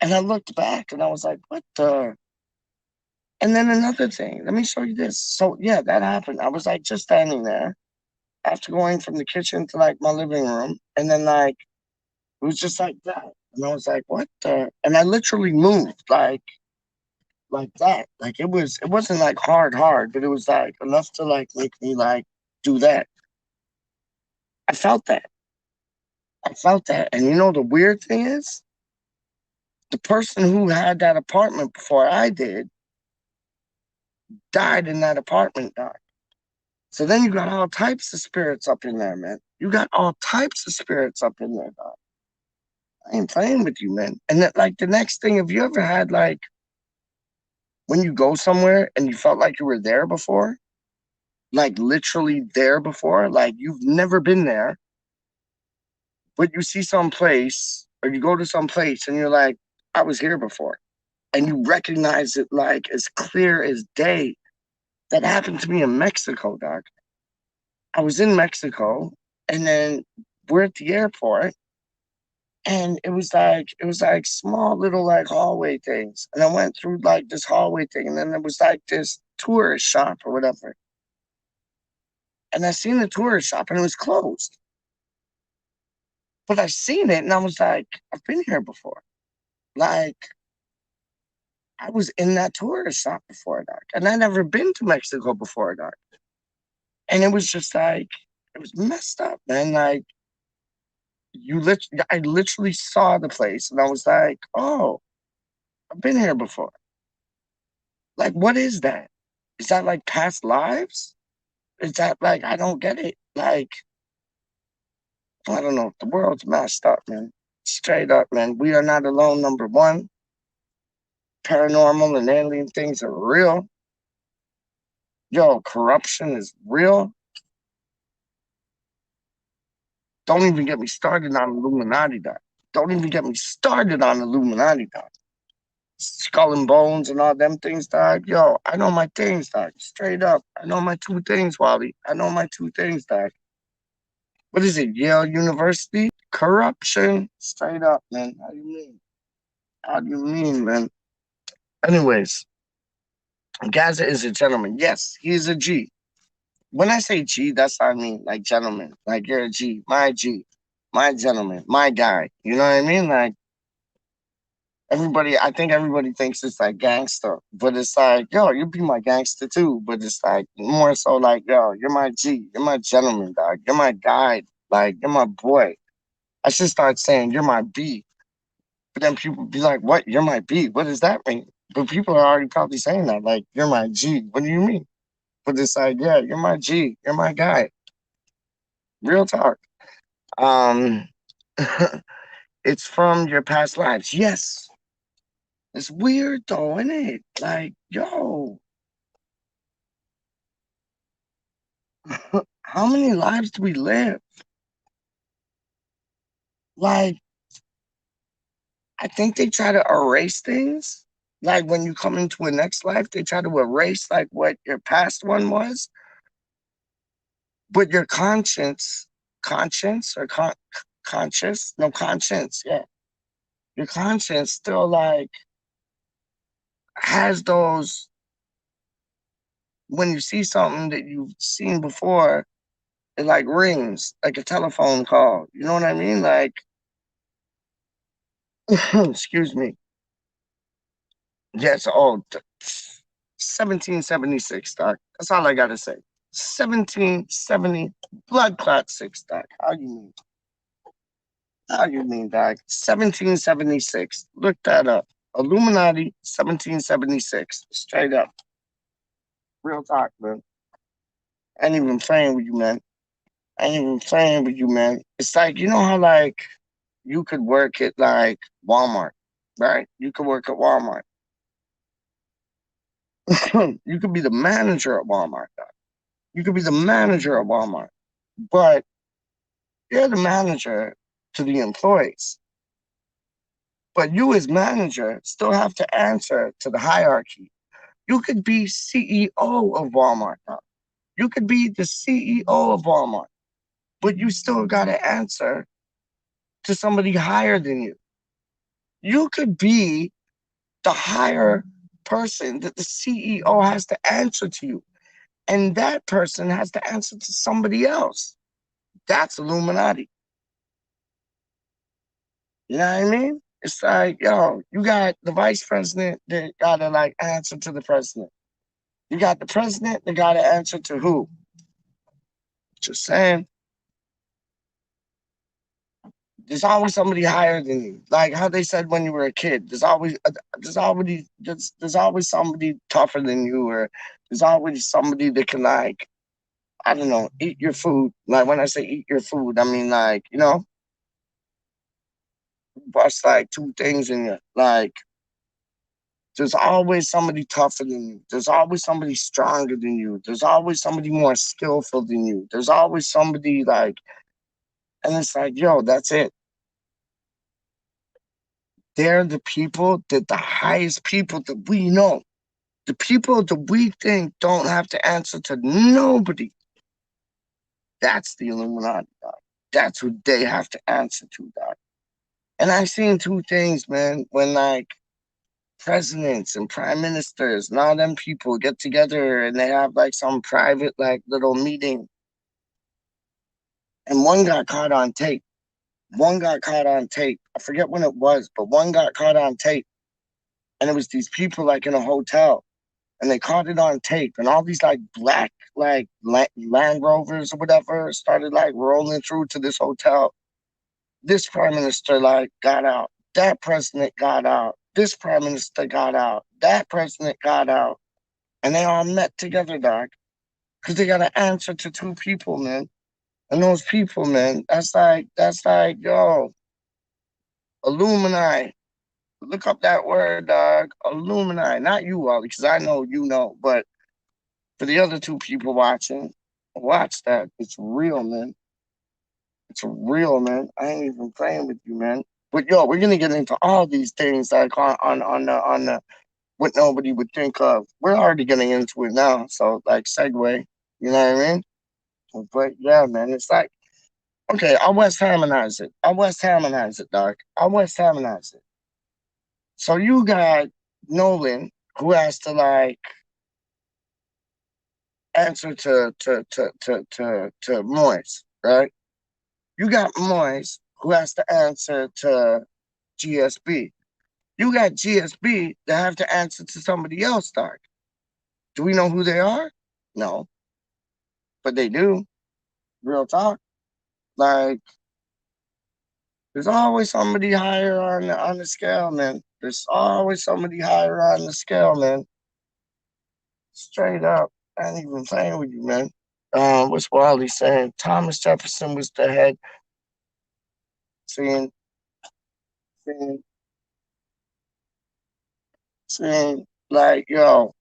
and I looked back and I was like, what the? And then another thing, let me show you this. So yeah, that happened. I was like just standing there after going from the kitchen to like my living room, and then like it was just like that. And I was like, what the? And I literally moved like that. Like it wasn't like hard, but it was like enough to like make me like do that. I felt that. I felt that. And you know the weird thing is, the person who had that apartment before I did died in that apartment, Doc. So then you got all types of spirits up in there, man. You got all types of spirits up in there, Doc. I ain't playing with you, man. And that, like the next thing, have you ever had like when you go somewhere and you felt like you were there before? Like literally there before? Like you've never been there, but you see some place or you go to some place and you're like, I was here before. And you recognize it like as clear as day. That happened to me in Mexico, Doc. I was in Mexico and then we're at the airport and it was like small little like hallway things. And I went through like this hallway thing and then there was like this tourist shop or whatever. And I seen the tourist shop and it was closed. But I seen it and I was like, I've been here before. Like I was in that tourist shop before, Doc. And I never been to Mexico before, Doc. And it was just like it was messed up, man. Like I literally saw the place and I was like, oh, I've been here before. Like, what is that? Is that like past lives? Is that like I don't get it? Like, I don't know. The world's messed up, man. Straight up, man. We are not alone, number one. Paranormal and alien things are real. Yo, corruption is real. Don't even get me started on Illuminati, doc. Don't even get me started on Illuminati, doc. Skull and bones and all them things, dog. Yo, I know my things, dog. Straight up. I know my two things, Wally. I know my two things, dog. What is it? Yale University? Corruption? Straight up, man. How do you mean? How do you mean, man? Anyways, Gaza is a gentleman. Yes, he is a G. When I say G, that's what I mean. Like gentleman. Like you're a G. My gentleman. My guy. You know what I mean? Like everybody, I think everybody thinks it's like gangster, but it's like, yo, you be my gangster too. But it's like more so like, yo, you're my G, you're my gentleman, dog, you're my guide, like you're my boy. I should start saying you're my B, but then people be like, what? You're my B? What does that mean? But people are already probably saying that, like, you're my G. What do you mean? But it's like, yeah, you're my G, you're my guy. Real talk. Um, it's from your past lives. Yes, it's weird though, isn't it? Like, yo, how many lives do we live? Like, I think they try to erase things. Like when you come into a next life, they try to erase like what your past one was, but your conscience or conscious, no conscience, yeah, your conscience still like has those. When you see something that you've seen before, it like rings like a telephone call. You know what I mean? Like, excuse me. Yes, oh, 1776, Doc. That's all I gotta say. 1770 blood clot 6, Doc. How you mean? How you mean, Doc? 1776. Look that up. Illuminati 1776. Straight up. Real talk, man. I ain't even playing with you, man. I ain't even playing with you, man. It's like, you know how like you could work at like Walmart, right? You could work at Walmart. You could be the manager at Walmart. Dog. You could be the manager at Walmart, but you're the manager to the employees. But you, as manager, still have to answer to the hierarchy. You could be CEO of Walmart. Dog. You could be the CEO of Walmart, but you still got to answer to somebody higher than you. You could be the higher person that the CEO has to answer to you, and that person has to answer to somebody else. That's Illuminati. You know what I mean? It's like, yo, you got the vice president that gotta like answer to the president. You got the president that gotta answer to who? Just saying. There's always somebody higher than you. Like how they said when you were a kid, there's always somebody tougher than you, or there's always somebody that can like, I don't know, eat your food. Like when I say eat your food, I mean like, bust like two things in you. Like there's always somebody tougher than you. There's always somebody stronger than you. There's always somebody more skillful than you. There's always somebody like, and it's like, yo, that's it. They're the people that the highest people that we know. The people that we think don't have to answer to nobody. That's the Illuminati, dog. That's who they have to answer to, dog. And I've seen two things, man, when like presidents and prime ministers and all them people get together and they have like some private like little meeting, and one got caught on tape. One got caught on tape. I forget when it was, but one got caught on tape. And it was these people like in a hotel, and they caught it on tape, and all these like black like Land Rovers or whatever started like rolling through to this hotel. This prime minister like got out. That president got out. This prime minister got out. That president got out. And they all met together, dog. Because they got to answer to two people, man. And those people, man, that's like, yo, Illuminati. Look up that word, dog. Illuminati. Not you, Ollie, because I know you know. But for the other two people watching, watch that. It's real, man. It's real, man. I ain't even playing with you, man. But yo, we're gonna get into all these things like on the what nobody would think of. We're already getting into it now, so like segue. You know what I mean? But yeah, man, it's like okay, I'll West Harmonize it. I'll West Harmonize it, dog. I'll West Harmonize it. So you got Nolan who has to like answer to Moise, right? You got Moise who has to answer to GSB. You got GSB that have to answer to somebody else, dog. Do we know who they are? No, but they do. Real talk. Like, there's always somebody higher on the scale, man. There's always somebody higher on the scale, man. Straight up. I ain't even playing with you, man. What's Wiley saying? Thomas Jefferson was the head. Seeing, seeing, seeing, like, yo,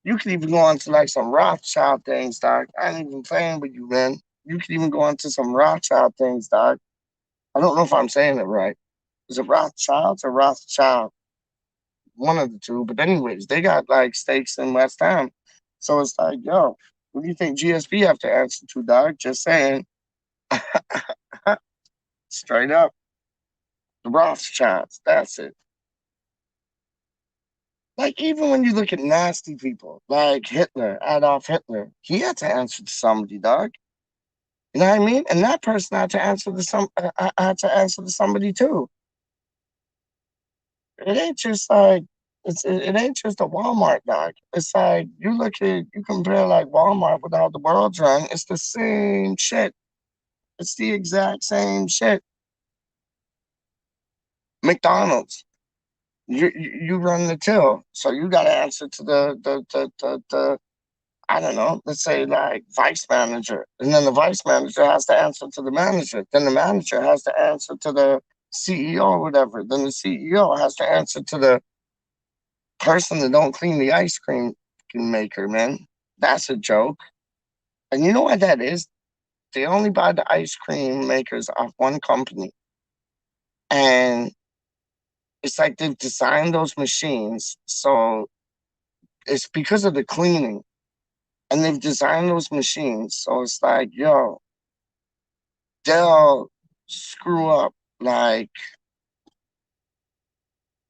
you could even go on to like some Rothschild things, dog. I ain't even playing with you, man. You could even go on to some Rothschild things, dog. I don't know if I'm saying it right. Is it Rothschild or Rothschild? One of the two. But anyways, they got like stakes in West Ham. So it's like, yo, what do you think GSP have to answer to, dog? Just saying. Straight up. The Rothschilds. That's it. Like even when you look at nasty people like Hitler, Adolf Hitler, he had to answer to somebody, dog. You know what I mean? And that person had to answer to had to answer to somebody too. It ain't just like it ain't just a Walmart, dog. It's like you compare like Walmart with how the world's run. It's the same shit. It's the exact same shit. McDonald's. You run the till, so you got to answer to the I don't know, let's say like vice manager, and then the vice manager has to answer to the manager, then the manager has to answer to the CEO or whatever, then the CEO has to answer to the person that don't clean the ice cream maker, man. That's a joke. And you know what that is? They only buy the ice cream makers off one company. And it's like they've designed those machines. So it's because of the cleaning. And they've designed those machines. So it's like, yo, they'll screw up like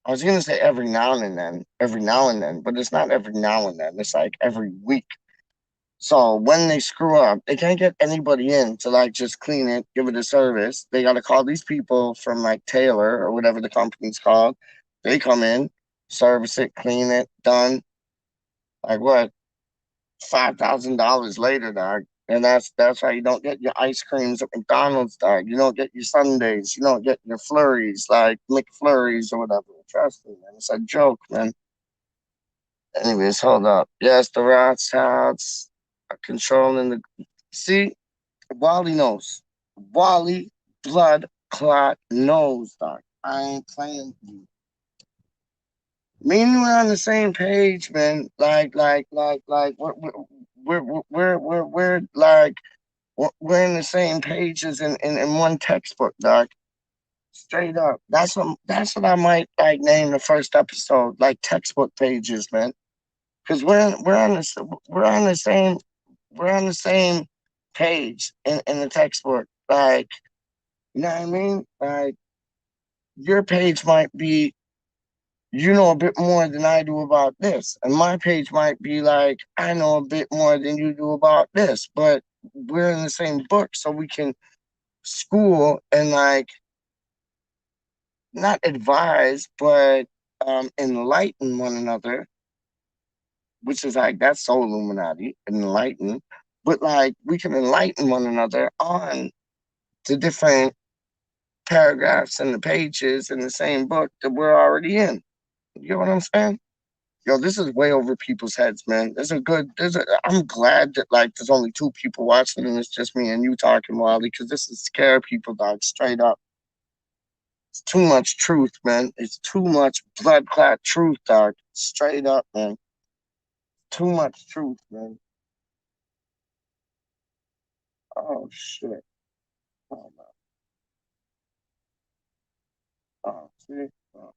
I was gonna say every now and then, but it's not every now and then. It's like every week. So when they screw up, they can't get anybody in to like just clean it, give it a service. They got to call these people from like Taylor or whatever the company's called. They come in, service it, clean it, done. Like what? $5,000 later, dog. And that's why you don't get your ice creams at McDonald's, dog. You don't get your sundaes. You don't get your flurries, like McFlurries or whatever. Trust me, man. It's a joke, man. Anyways, hold up. Yes, the Rothschilds are controlling the. See, Wally knows. Wally blood clot knows, doc. I ain't playing with you. Me and you are on the same page, man. Like, we're like, we're in the same pages in one textbook, doc. Straight up. That's what I might like name the first episode, like textbook pages, man. Because we're on the same we're on the same page in the textbook. Like, you know what I mean? Like, your page might be, you know a bit more than I do about this. And my page might be like, I know a bit more than you do about this. But we're in the same book, so we can school and like not advise, but enlighten one another, which is like that's so Illuminati, enlighten. But like we can enlighten one another on the different paragraphs and the pages in the same book that we're already in. You know what I'm saying? Yo, this is way over people's heads, man. I'm glad that like there's only two people watching and it's just me and you talking, Wally, because this is scare people, dog, straight up. It's too much truth, man. It's too much blood clot truth, dog. Straight up, man. Too much truth, man. Oh shit. Oh, no. Oh, see? Oh.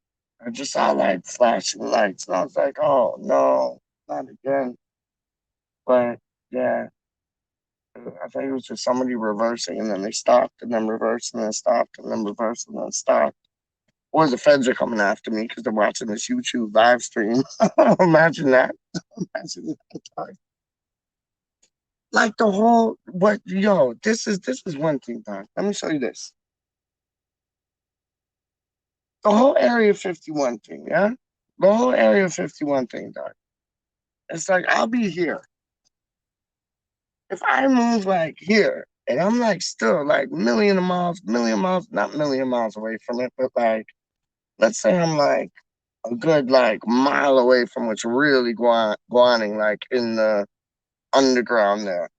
I just saw like flashing lights and I was like, oh no, not again. But yeah, I think it was just somebody reversing and then they stopped and then reversed and then stopped and then reversed and then stopped. Or the feds are coming after me because they're watching this YouTube live stream. Imagine that. Imagine that. Like the whole what yo, this is one thing, Doc. Let me show you this. The whole Area 51 thing, yeah? The whole Area 51 thing, Doc. It's like I'll be here. If I move like here and I'm like still like million miles, not million miles away from it, but like let's say I'm like a good like mile away from what's really guaning like in the underground there.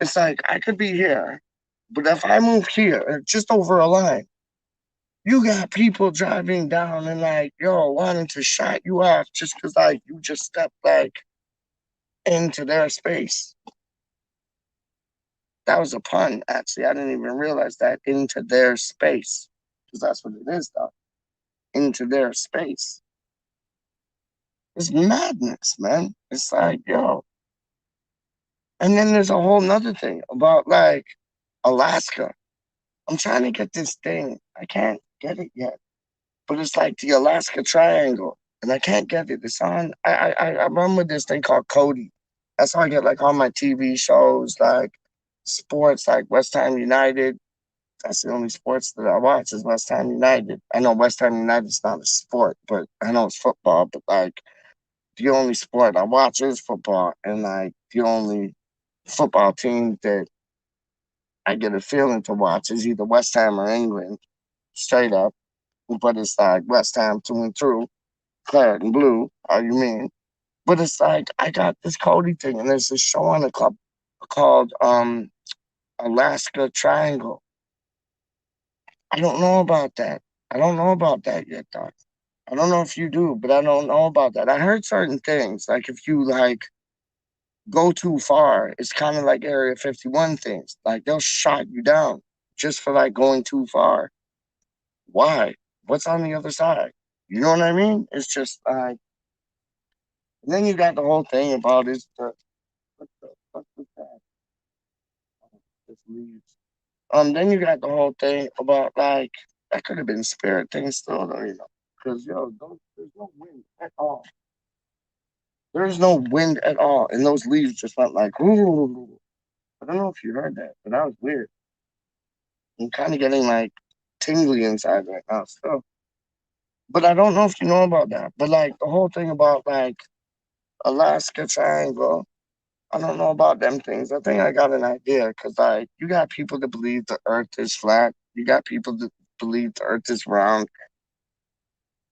It's like I could be here, but if I move here, just over a line, you got people driving down and like, yo, wanting to shot you off just because like you just stepped like into their space. That was a pun, actually. I didn't even realize that into their space. Because that's what it is, though. Into their space. It's madness, man. It's like, yo. And then there's a whole nother thing about like Alaska. I'm trying to get this thing. I can't get it yet. But it's like the Alaska Triangle. And I can't get it. It's on I run with this thing called Cody. That's how I get like all my TV shows, like sports like West Ham United. That's the only sports that I watch is West Ham United. I know West Ham United's not a sport, but I know it's football. But like the only sport I watch is football, and like the only football team that I get a feeling to watch is either West Ham or England, straight up. But it's like West Ham through and through, claret and blue. How you mean? But it's like I got this Cody thing, and there's this show on the club called Alaska Triangle. I don't know about that. I don't know about that yet, Doc. I don't know if you do, but I don't know about that. I heard certain things, like if you like go too far, it's kind of like Area 51 things. Like they'll shot you down just for like going too far. Why? What's on the other side? You know what I mean? It's just like, and then you got the whole thing about is what the fuck was that? Oh, this leaves. Then you got the whole thing about like that could have been spirit things still, though, because there's no wind at all. There's no wind at all, and those leaves just went like, ooh. I don't know if you heard that, but that was weird. I'm kind of getting like tingly inside right now still. But I don't know if you know about that. But like the whole thing about like Alaska Triangle, I don't know about them things. I think I got an idea because like you got people that believe the Earth is flat. You got people that believe the Earth is round.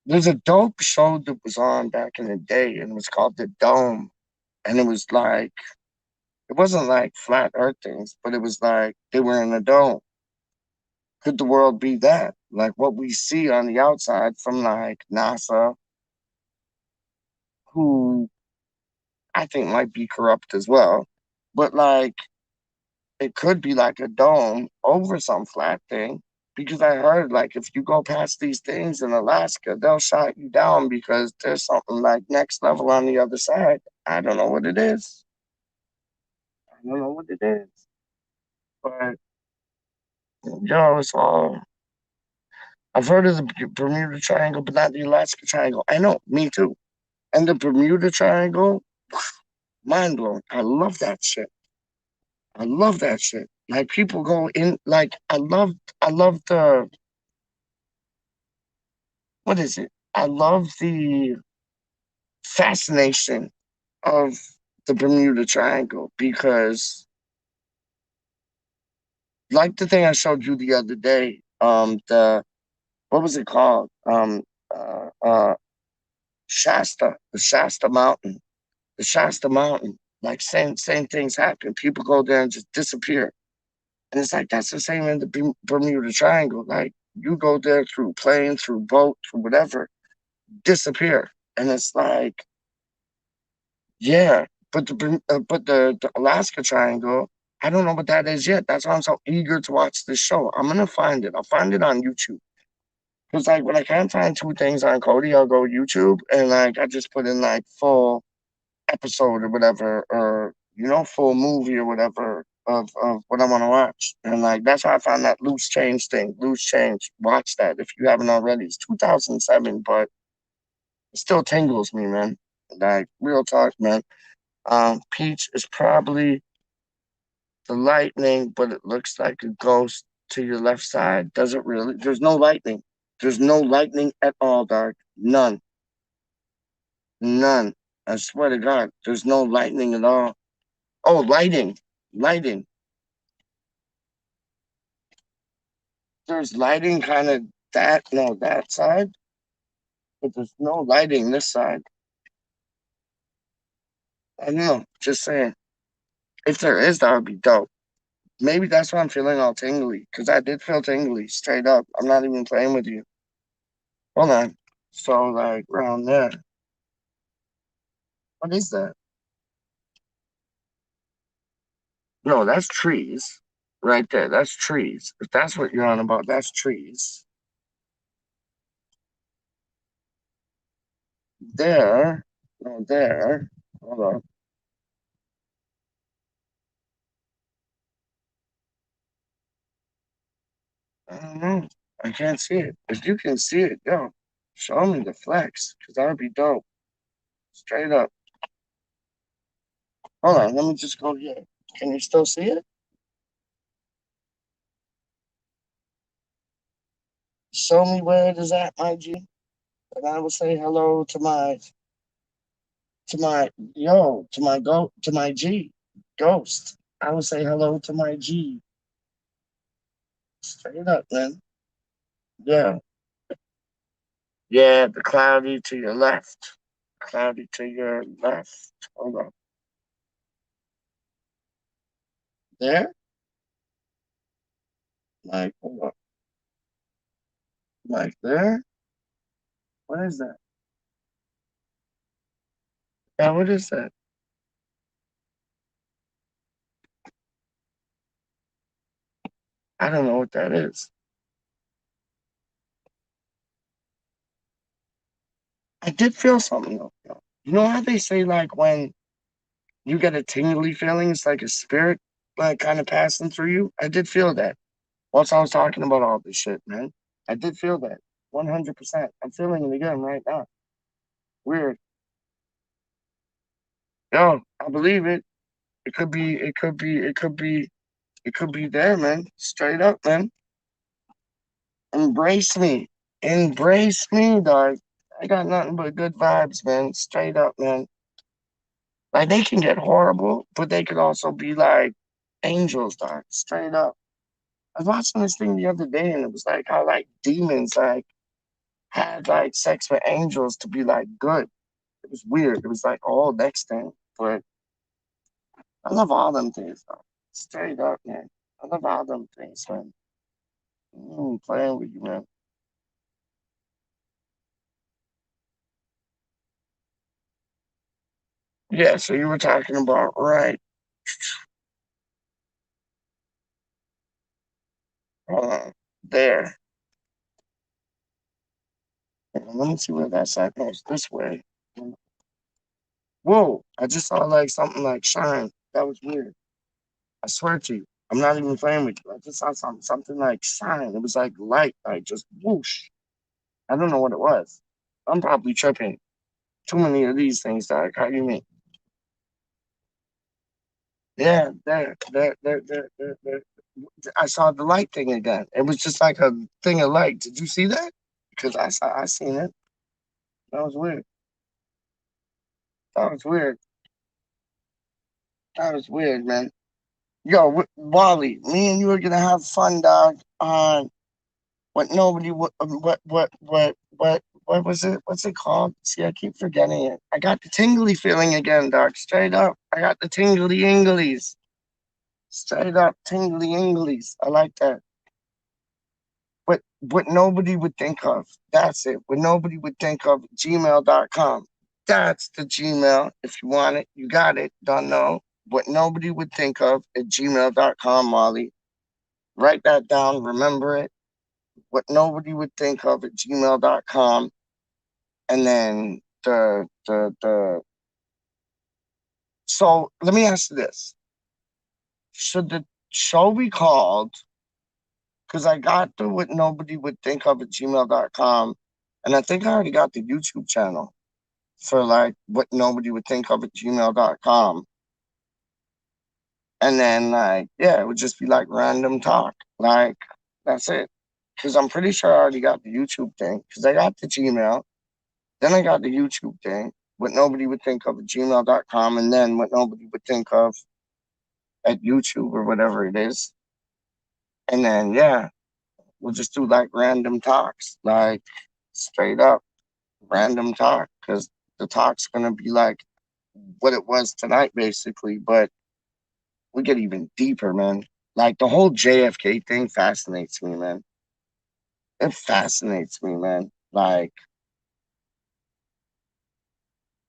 There's a dope show that was on back in the day, and it was called The Dome, and it was like it wasn't like flat Earth things, but it was like they were in a dome. Could the world be that? Like what we see on the outside from like NASA, who I think might be corrupt as well, but like it could be like a dome over some flat thing. Because I heard like if you go past these things in Alaska, they'll shut you down because there's something like next level on the other side. I don't know what it is. I don't know what it is. But it's all I've heard of the Bermuda Triangle, but not the Alaska Triangle. I know, me too. And the Bermuda Triangle, mind blowing. I love that shit. I love that shit. Like people go in like I love the what is it? I love the fascination of the Bermuda Triangle because like the thing I showed you the other day, the what was it called? Uh uh Shasta, the Shasta Mountain. The Shasta Mountain. Like same things happen. People go there and just disappear. And it's like that's the same in the Bermuda Triangle. Like you go there through plane, through boat, through whatever, disappear, and it's like, yeah. But the Alaska Triangle, I don't know what that is yet. That's why I'm so eager to watch this show. I'm gonna find it. I'll find it on YouTube. Cause like when I can't find two things on Cody, I'll go YouTube and like I just put in like full episode or whatever, or full movie or whatever of what I want to watch. And like that's how I found that loose change thing. Loose change. Watch that if you haven't already. It's 2007, but it still tingles me, man. Like real talk, man. Peach is probably the lightning, but it looks like a ghost to your left side. Does it really? There's no lightning. There's no lightning at all, dog. None. None. I swear to God, there's no lightning at all. Oh, lighting. Lighting. There's lighting kind of that side, but there's no lighting this side. I don't know. Just saying. If there is, that would be dope. Maybe that's why I'm feeling all tingly, because I did feel tingly, straight up. I'm not even playing with you. Hold on. So, like, around there. What is that? No, that's trees. Right there. That's trees. If that's what you're on about, that's trees. There. No, there. Hold on. I don't know. I can't see it. If you can see it, yo, show me the flex, because that would be dope. Straight up. Hold on, let me just go here. Can you still see it? Show me where it is at, my G. And I will say hello to my G. Ghost. I will say hello to my G. Straight up, man. Yeah. Yeah, the cloudy to your left. cloudy to your left. Hold on. There? Like, hold on. Like there? What is that? Yeah, what is that? I don't know what that is. I did feel something though. You know how they say like when you get a tingly feeling, it's like a spirit like kind of passing through you? I did feel that. Whilst I was talking about all this shit, man. I did feel that. 100%. I'm feeling it again right now. Weird. Yo, I believe it. It could be there, man. Straight up, man. Embrace me. Embrace me, dog. I got nothing but good vibes, man. Straight up, man. Like they can get horrible, but they could also be like angels, dog. Straight up. I was watching this thing the other day and it was like how like demons like had like sex with angels to be like good. It was weird. It was like a whole next thing. But I love all them things though. Straight up, man. I love all them things, man. Playing with you, man. Yeah, so you were talking about right. There. Let me see where that side goes. This way. Whoa! I just saw like something like shine. That was weird. I swear to you, I'm not even playing with you. I just saw something like shine. It was like light, like just whoosh. I don't know what it was. I'm probably tripping. Too many of these things, Doc. How do you mean? Yeah, there. I saw the light thing again. It was just like a thing of light. Did you see that? Because I seen it. That was weird. That was weird. That was weird, man. Yo, Wally, me and you are gonna have fun, dog. On what nobody, what was it? What's it called? See, I keep forgetting it. I got the tingly feeling again, dog. Straight up, I got the tingly inglies. Straight up, tingly inglies. I like that. But what nobody would think of. That's it. What nobody would think of. Gmail.com. That's the Gmail. If you want it, you got it. Don't know. What nobody would think of at gmail.com, Molly. Write that down. Remember it. What nobody would think of at gmail.com. And then so let me ask you this. Should the show be called, because I got the what nobody would think of at gmail.com, and I think I already got the YouTube channel for like what nobody would think of at gmail.com. And then like, yeah, it would just be like random talk. Like, that's it. Because I'm pretty sure I already got the YouTube thing. Because I got the Gmail. Then I got the YouTube thing. What nobody would think of at gmail.com. And then what nobody would think of at YouTube or whatever it is. And then, yeah, we'll just do like random talks. Like, straight up random talk. Because the talk's going to be like what it was tonight, basically. But we get even deeper, man. Like the whole JFK thing fascinates me, man. It fascinates me, man. Like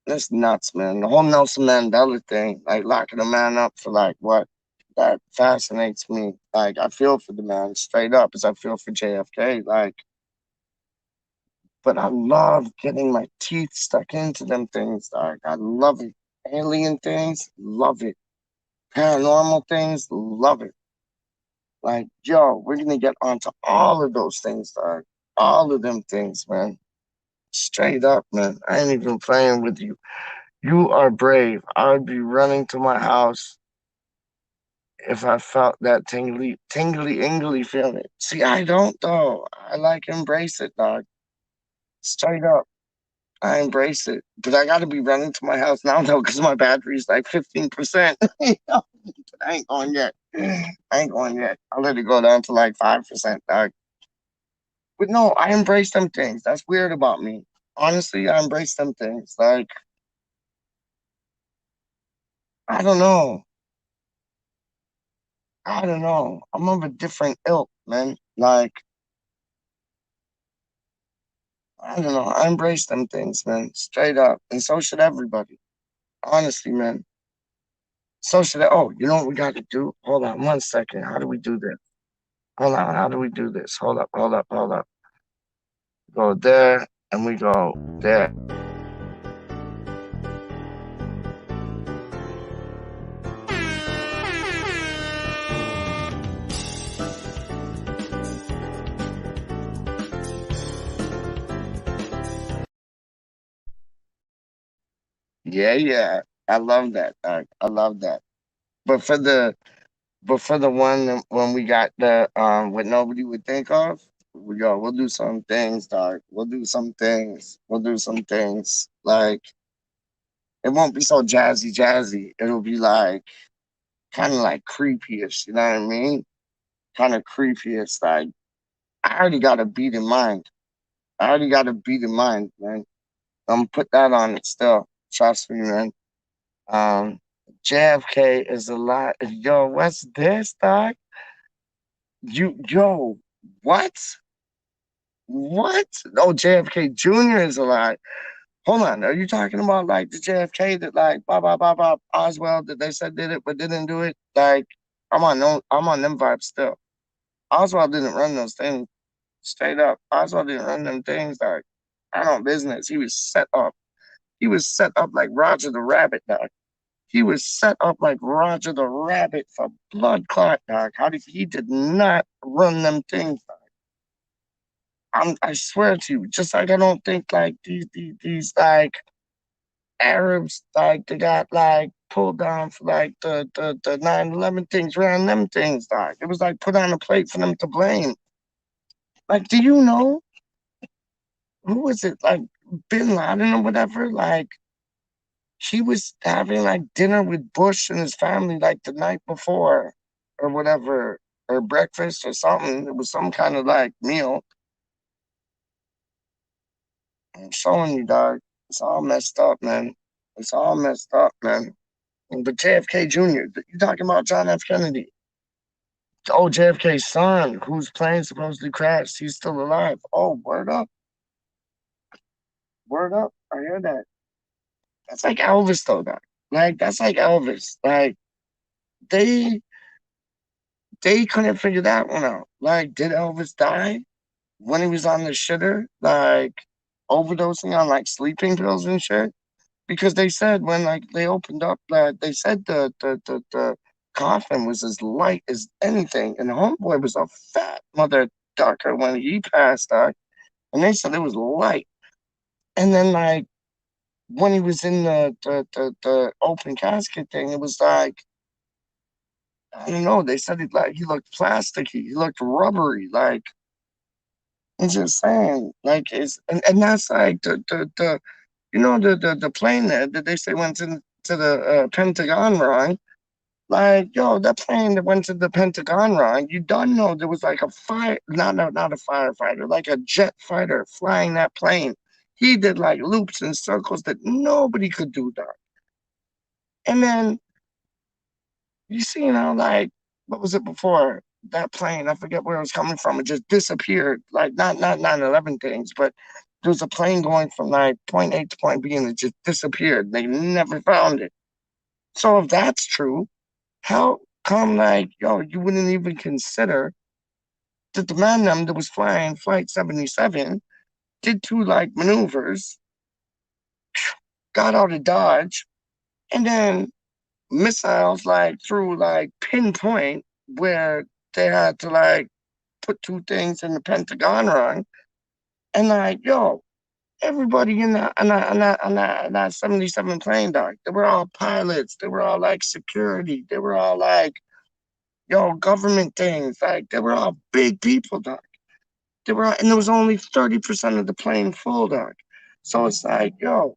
it's nuts, man. The whole Nelson Mandela thing, like locking a man up for like what? That fascinates me. Like I feel for the man straight up as I feel for JFK. Like, but I love getting my teeth stuck into them things. Like I love it. Alien things, love it. Paranormal things, love it. Like, yo, we're gonna get onto all of those things, dog. All of them things, man. Straight up, man. I ain't even playing with you. You are brave. I would be running to my house if I felt that tingly, ingly feeling. See, I don't though. I like embrace it, dog. Straight up. I embrace it. But I gotta be running to my house now though, because my battery's like 15%. I ain't going yet. I ain't going yet. I'll let it go down to like 5%, dog. But no, I embrace them things. That's weird about me. Honestly, I embrace them things. Like, I don't know. I don't know. I'm of a different ilk, man. Like, I don't know. I embrace them things, man. Straight up. And so should everybody. Honestly, man. So should I. Oh, you know what we got to do? Hold on 1 second. How do we do this? Hold on. How do we do this? Hold up, hold up, hold up. Go there and we go there. Yeah, yeah. I love that. I love that. But for the one when we got the what nobody would think of, we'll do some things, dog. We'll do some things. We'll do some things. Like it won't be so jazzy, jazzy. It'll be like kind of like creepyish. You know what I mean? Kind of creepyish. Like I already got a beat in mind. I already got a beat in mind, man. I'm gonna put that on it still. Trust me, man. Um, JFK is a lot. Yo, what's this, dog? Yo, what? What? Oh, JFK Jr. is alive. Hold on. Are you talking about like the JFK that like Bob Oswald that they said did it but didn't do it? Like I'm on them vibes still. Oswald didn't run those things straight up. Oswald didn't run them things like I don't business. He was set up. He was set up like Roger the Rabbit, dog. He was set up like Roger the Rabbit for blood clot, dog. He did not run them things, dog. I swear to you, just like I don't think like these like Arabs like they got like pulled down for like the 9/11 things, ran them things like it was like put on a plate for them to blame. Like, do you know who was it? Like Bin Laden or whatever? Like he was having like dinner with Bush and his family like the night before or whatever, or breakfast or something. It was some kind of like meal. I'm showing you, dog. It's all messed up, man. It's all messed up, man. But JFK Jr., you talking about John F. Kennedy? Oh, JFK's son, whose plane supposedly crashed, he's still alive. Oh, word up, word up. I hear that. That's like Elvis, though, dog. Like that's like Elvis. Like they they couldn't figure that one out. Like, did Elvis die when he was on the shitter? Like overdosing on like sleeping pills and shit? Because they said when like they opened up, they said the coffin was as light as anything, and the homeboy was a fat mother ducker when he passed out, and they said it was light. And then like when he was in the open casket thing, it was like I don't know. They said he looked plasticky, he looked rubbery, like. I'm just saying, like, and that's like the you know the plane that they say went to the Pentagon wrong. Like, yo, that plane that went to the Pentagon wrong, you don't know there was like a fire, not a firefighter, like a jet fighter flying that plane. He did like loops and circles that nobody could do, dog. And then you see now, like, what was it before? That plane, I forget where it was coming from. It just disappeared. Like not 9/11 things, but there was a plane going from like point A to point B and it just disappeared. They never found it. So if that's true, how come like yo, you wouldn't even consider that the man that was flying flight 77 did two like maneuvers, got out of Dodge, and then missiles like through like pinpoint where they had to like put two things in the Pentagon wrong. And like, yo, everybody in that 77 plane, dog, they were all pilots. They were all like security. They were all like, yo, government things. Like, they were all big people, dog. And there was only 30% of the plane full, dog. So it's like, yo,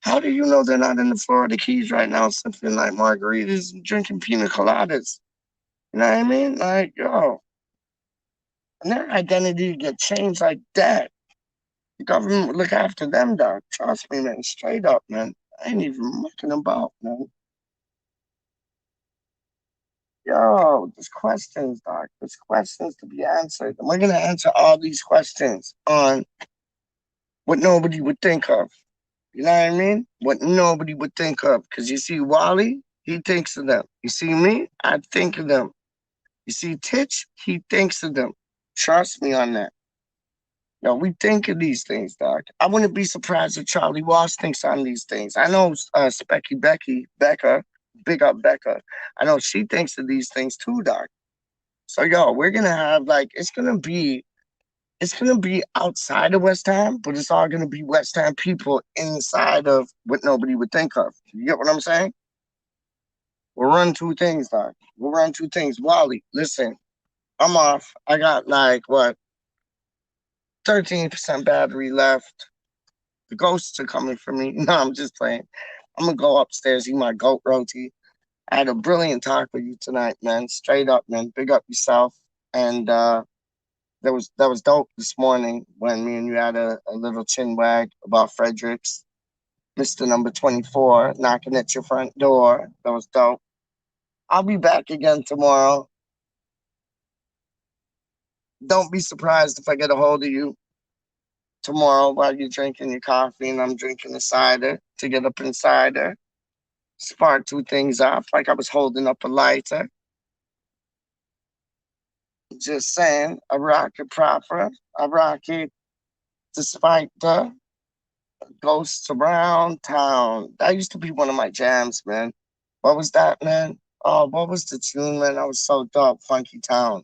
how do you know they're not in the Florida Keys right now sipping like margaritas and drinking pina coladas? You know what I mean? Like, yo, and their identity get changed like that. The government would look after them, dog. Trust me, man. Straight up, man. I ain't even mucking about, man. Yo, there's questions, dog. There's questions to be answered. And we're gonna answer all these questions on what nobody would think of. You know what I mean? What nobody would think of. Because you see Wally, he thinks of them. You see me, I think of them. You see Titch, he thinks of them. Trust me on that. Yo, we think of these things, dog. I wouldn't be surprised if Charlie Walsh thinks on these things. I know Becca, big up Becca. I know she thinks of these things too, dog. So yo, we're gonna have like it's gonna be outside of West Ham, but it's all gonna be West Ham people inside of what nobody would think of. You get what I'm saying? We'll run two things, dog. We'll run two things. Wally, listen, I'm off. I got like what 13% battery left. The ghosts are coming for me. No, I'm just playing. I'm gonna go upstairs, eat my goat roti. I had a brilliant talk with you tonight, man. Straight up, man. Big up yourself. And that was dope this morning when me and you had a little chin wag about Fredericks, Mr. Number 24, knocking at your front door. That was dope. I'll be back again tomorrow. Don't be surprised if I get a hold of you tomorrow while you're drinking your coffee and I'm drinking a cider to get up inside her. Spark two things off like I was holding up a lighter. Just saying, I rock it proper. I rock it despite the ghosts around town. That used to be one of my jams, man. What was that, man? Oh, what was the tune, man? I was so dope. Funky Town.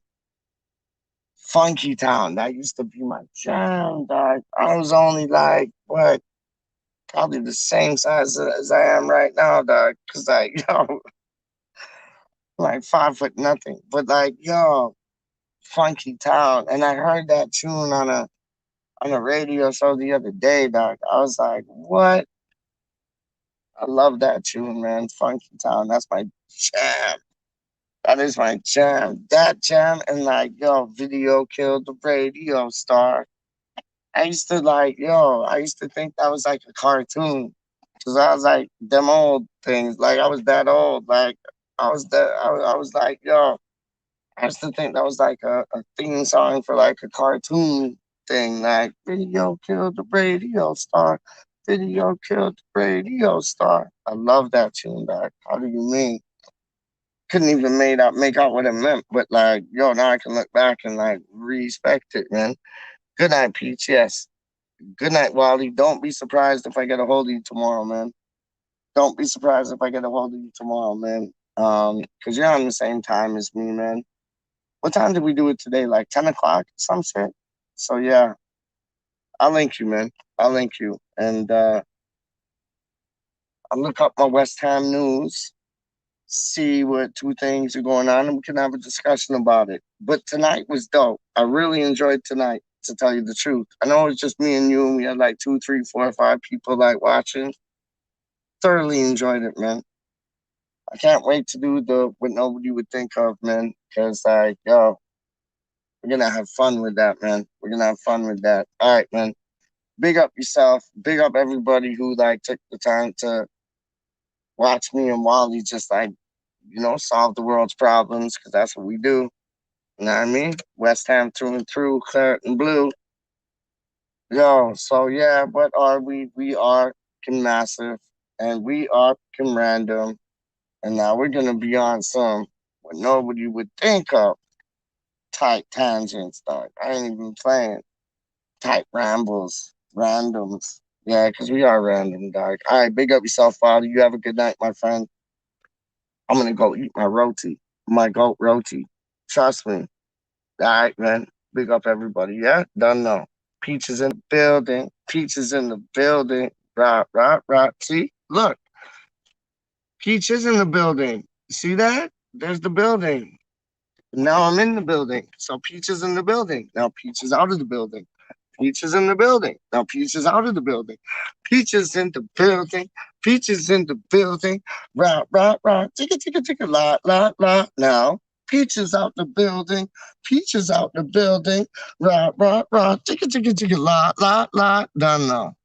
Funky Town. That used to be my jam, dog. I was only like, what, probably the same size as I am right now, dog. Cause like, yo, like 5 foot nothing. But like, yo, Funky Town. And I heard that tune on a radio show the other day, dog. I was like, what? I love that tune, man. Funky Town. That's my jam. That is my jam. That jam and like, yo, Video Killed the Radio Star. I used to like, yo, I used to think that was like a cartoon. Cause I was like them old things. Like I was that old. Like I was like, yo, I used to think that was like a theme song for like a cartoon thing. Like Video Killed the Radio Star. Video Killed the Radio Star. I love that tune, dog. How do you mean? Couldn't even make out what it meant, but like, yo, now I can look back and like respect it, man. Good night, Peach. Yes. Good night, Wally. Don't be surprised if I get a hold of you tomorrow, man. Don't be surprised if I get a hold of you tomorrow, man. Because you're on the same time as me, man. What time did we do it today? Like 10 o'clock, some shit. So yeah, I'll link you, man. I'll link you, and I'll look up my West Ham news, see what two things are going on, and we can have a discussion about it. But tonight was dope. I really enjoyed tonight, to tell you the truth. I know it's just me and you, and we had like two, three, four, 5 people like watching. Thoroughly enjoyed it, man. I can't wait to do the what nobody would think of, man. Cause like, yo, we're gonna have fun with that, man. We're gonna have fun with that. All right, man. Big up yourself. Big up everybody who like took the time to watch me and Wally just like, solve the world's problems, because that's what we do. You know what I mean? West Ham through and through, claret and blue. Yo, so yeah, what are we? We are Kim Massive, and we are Kim Random, and now we're gonna be on some what nobody would think of tight tangents, dog. I ain't even playing tight rambles, randoms. Yeah, because we are random, dog. All right, big up yourself, Father. You have a good night, my friend. I'm gonna go eat my roti, my goat roti. Trust me. All right, man. Big up everybody. Yeah, done know. Peach is in the building. Peach is in the building. Right, right, right. See, look, Peach is in the building. See that? There's the building. Now I'm in the building. So Peach is in the building. Now Peach is out of the building. Peach is in the building. Now Peach is out of the building. Peach is in the building. Peach is in the building. Right, right, right. Ticka, ticka, ticka, la, la, la. Now Peaches out the building. Peaches out the building. Rah, rah, rah. Chicka, chicka, chicka, la, la, la. Done now.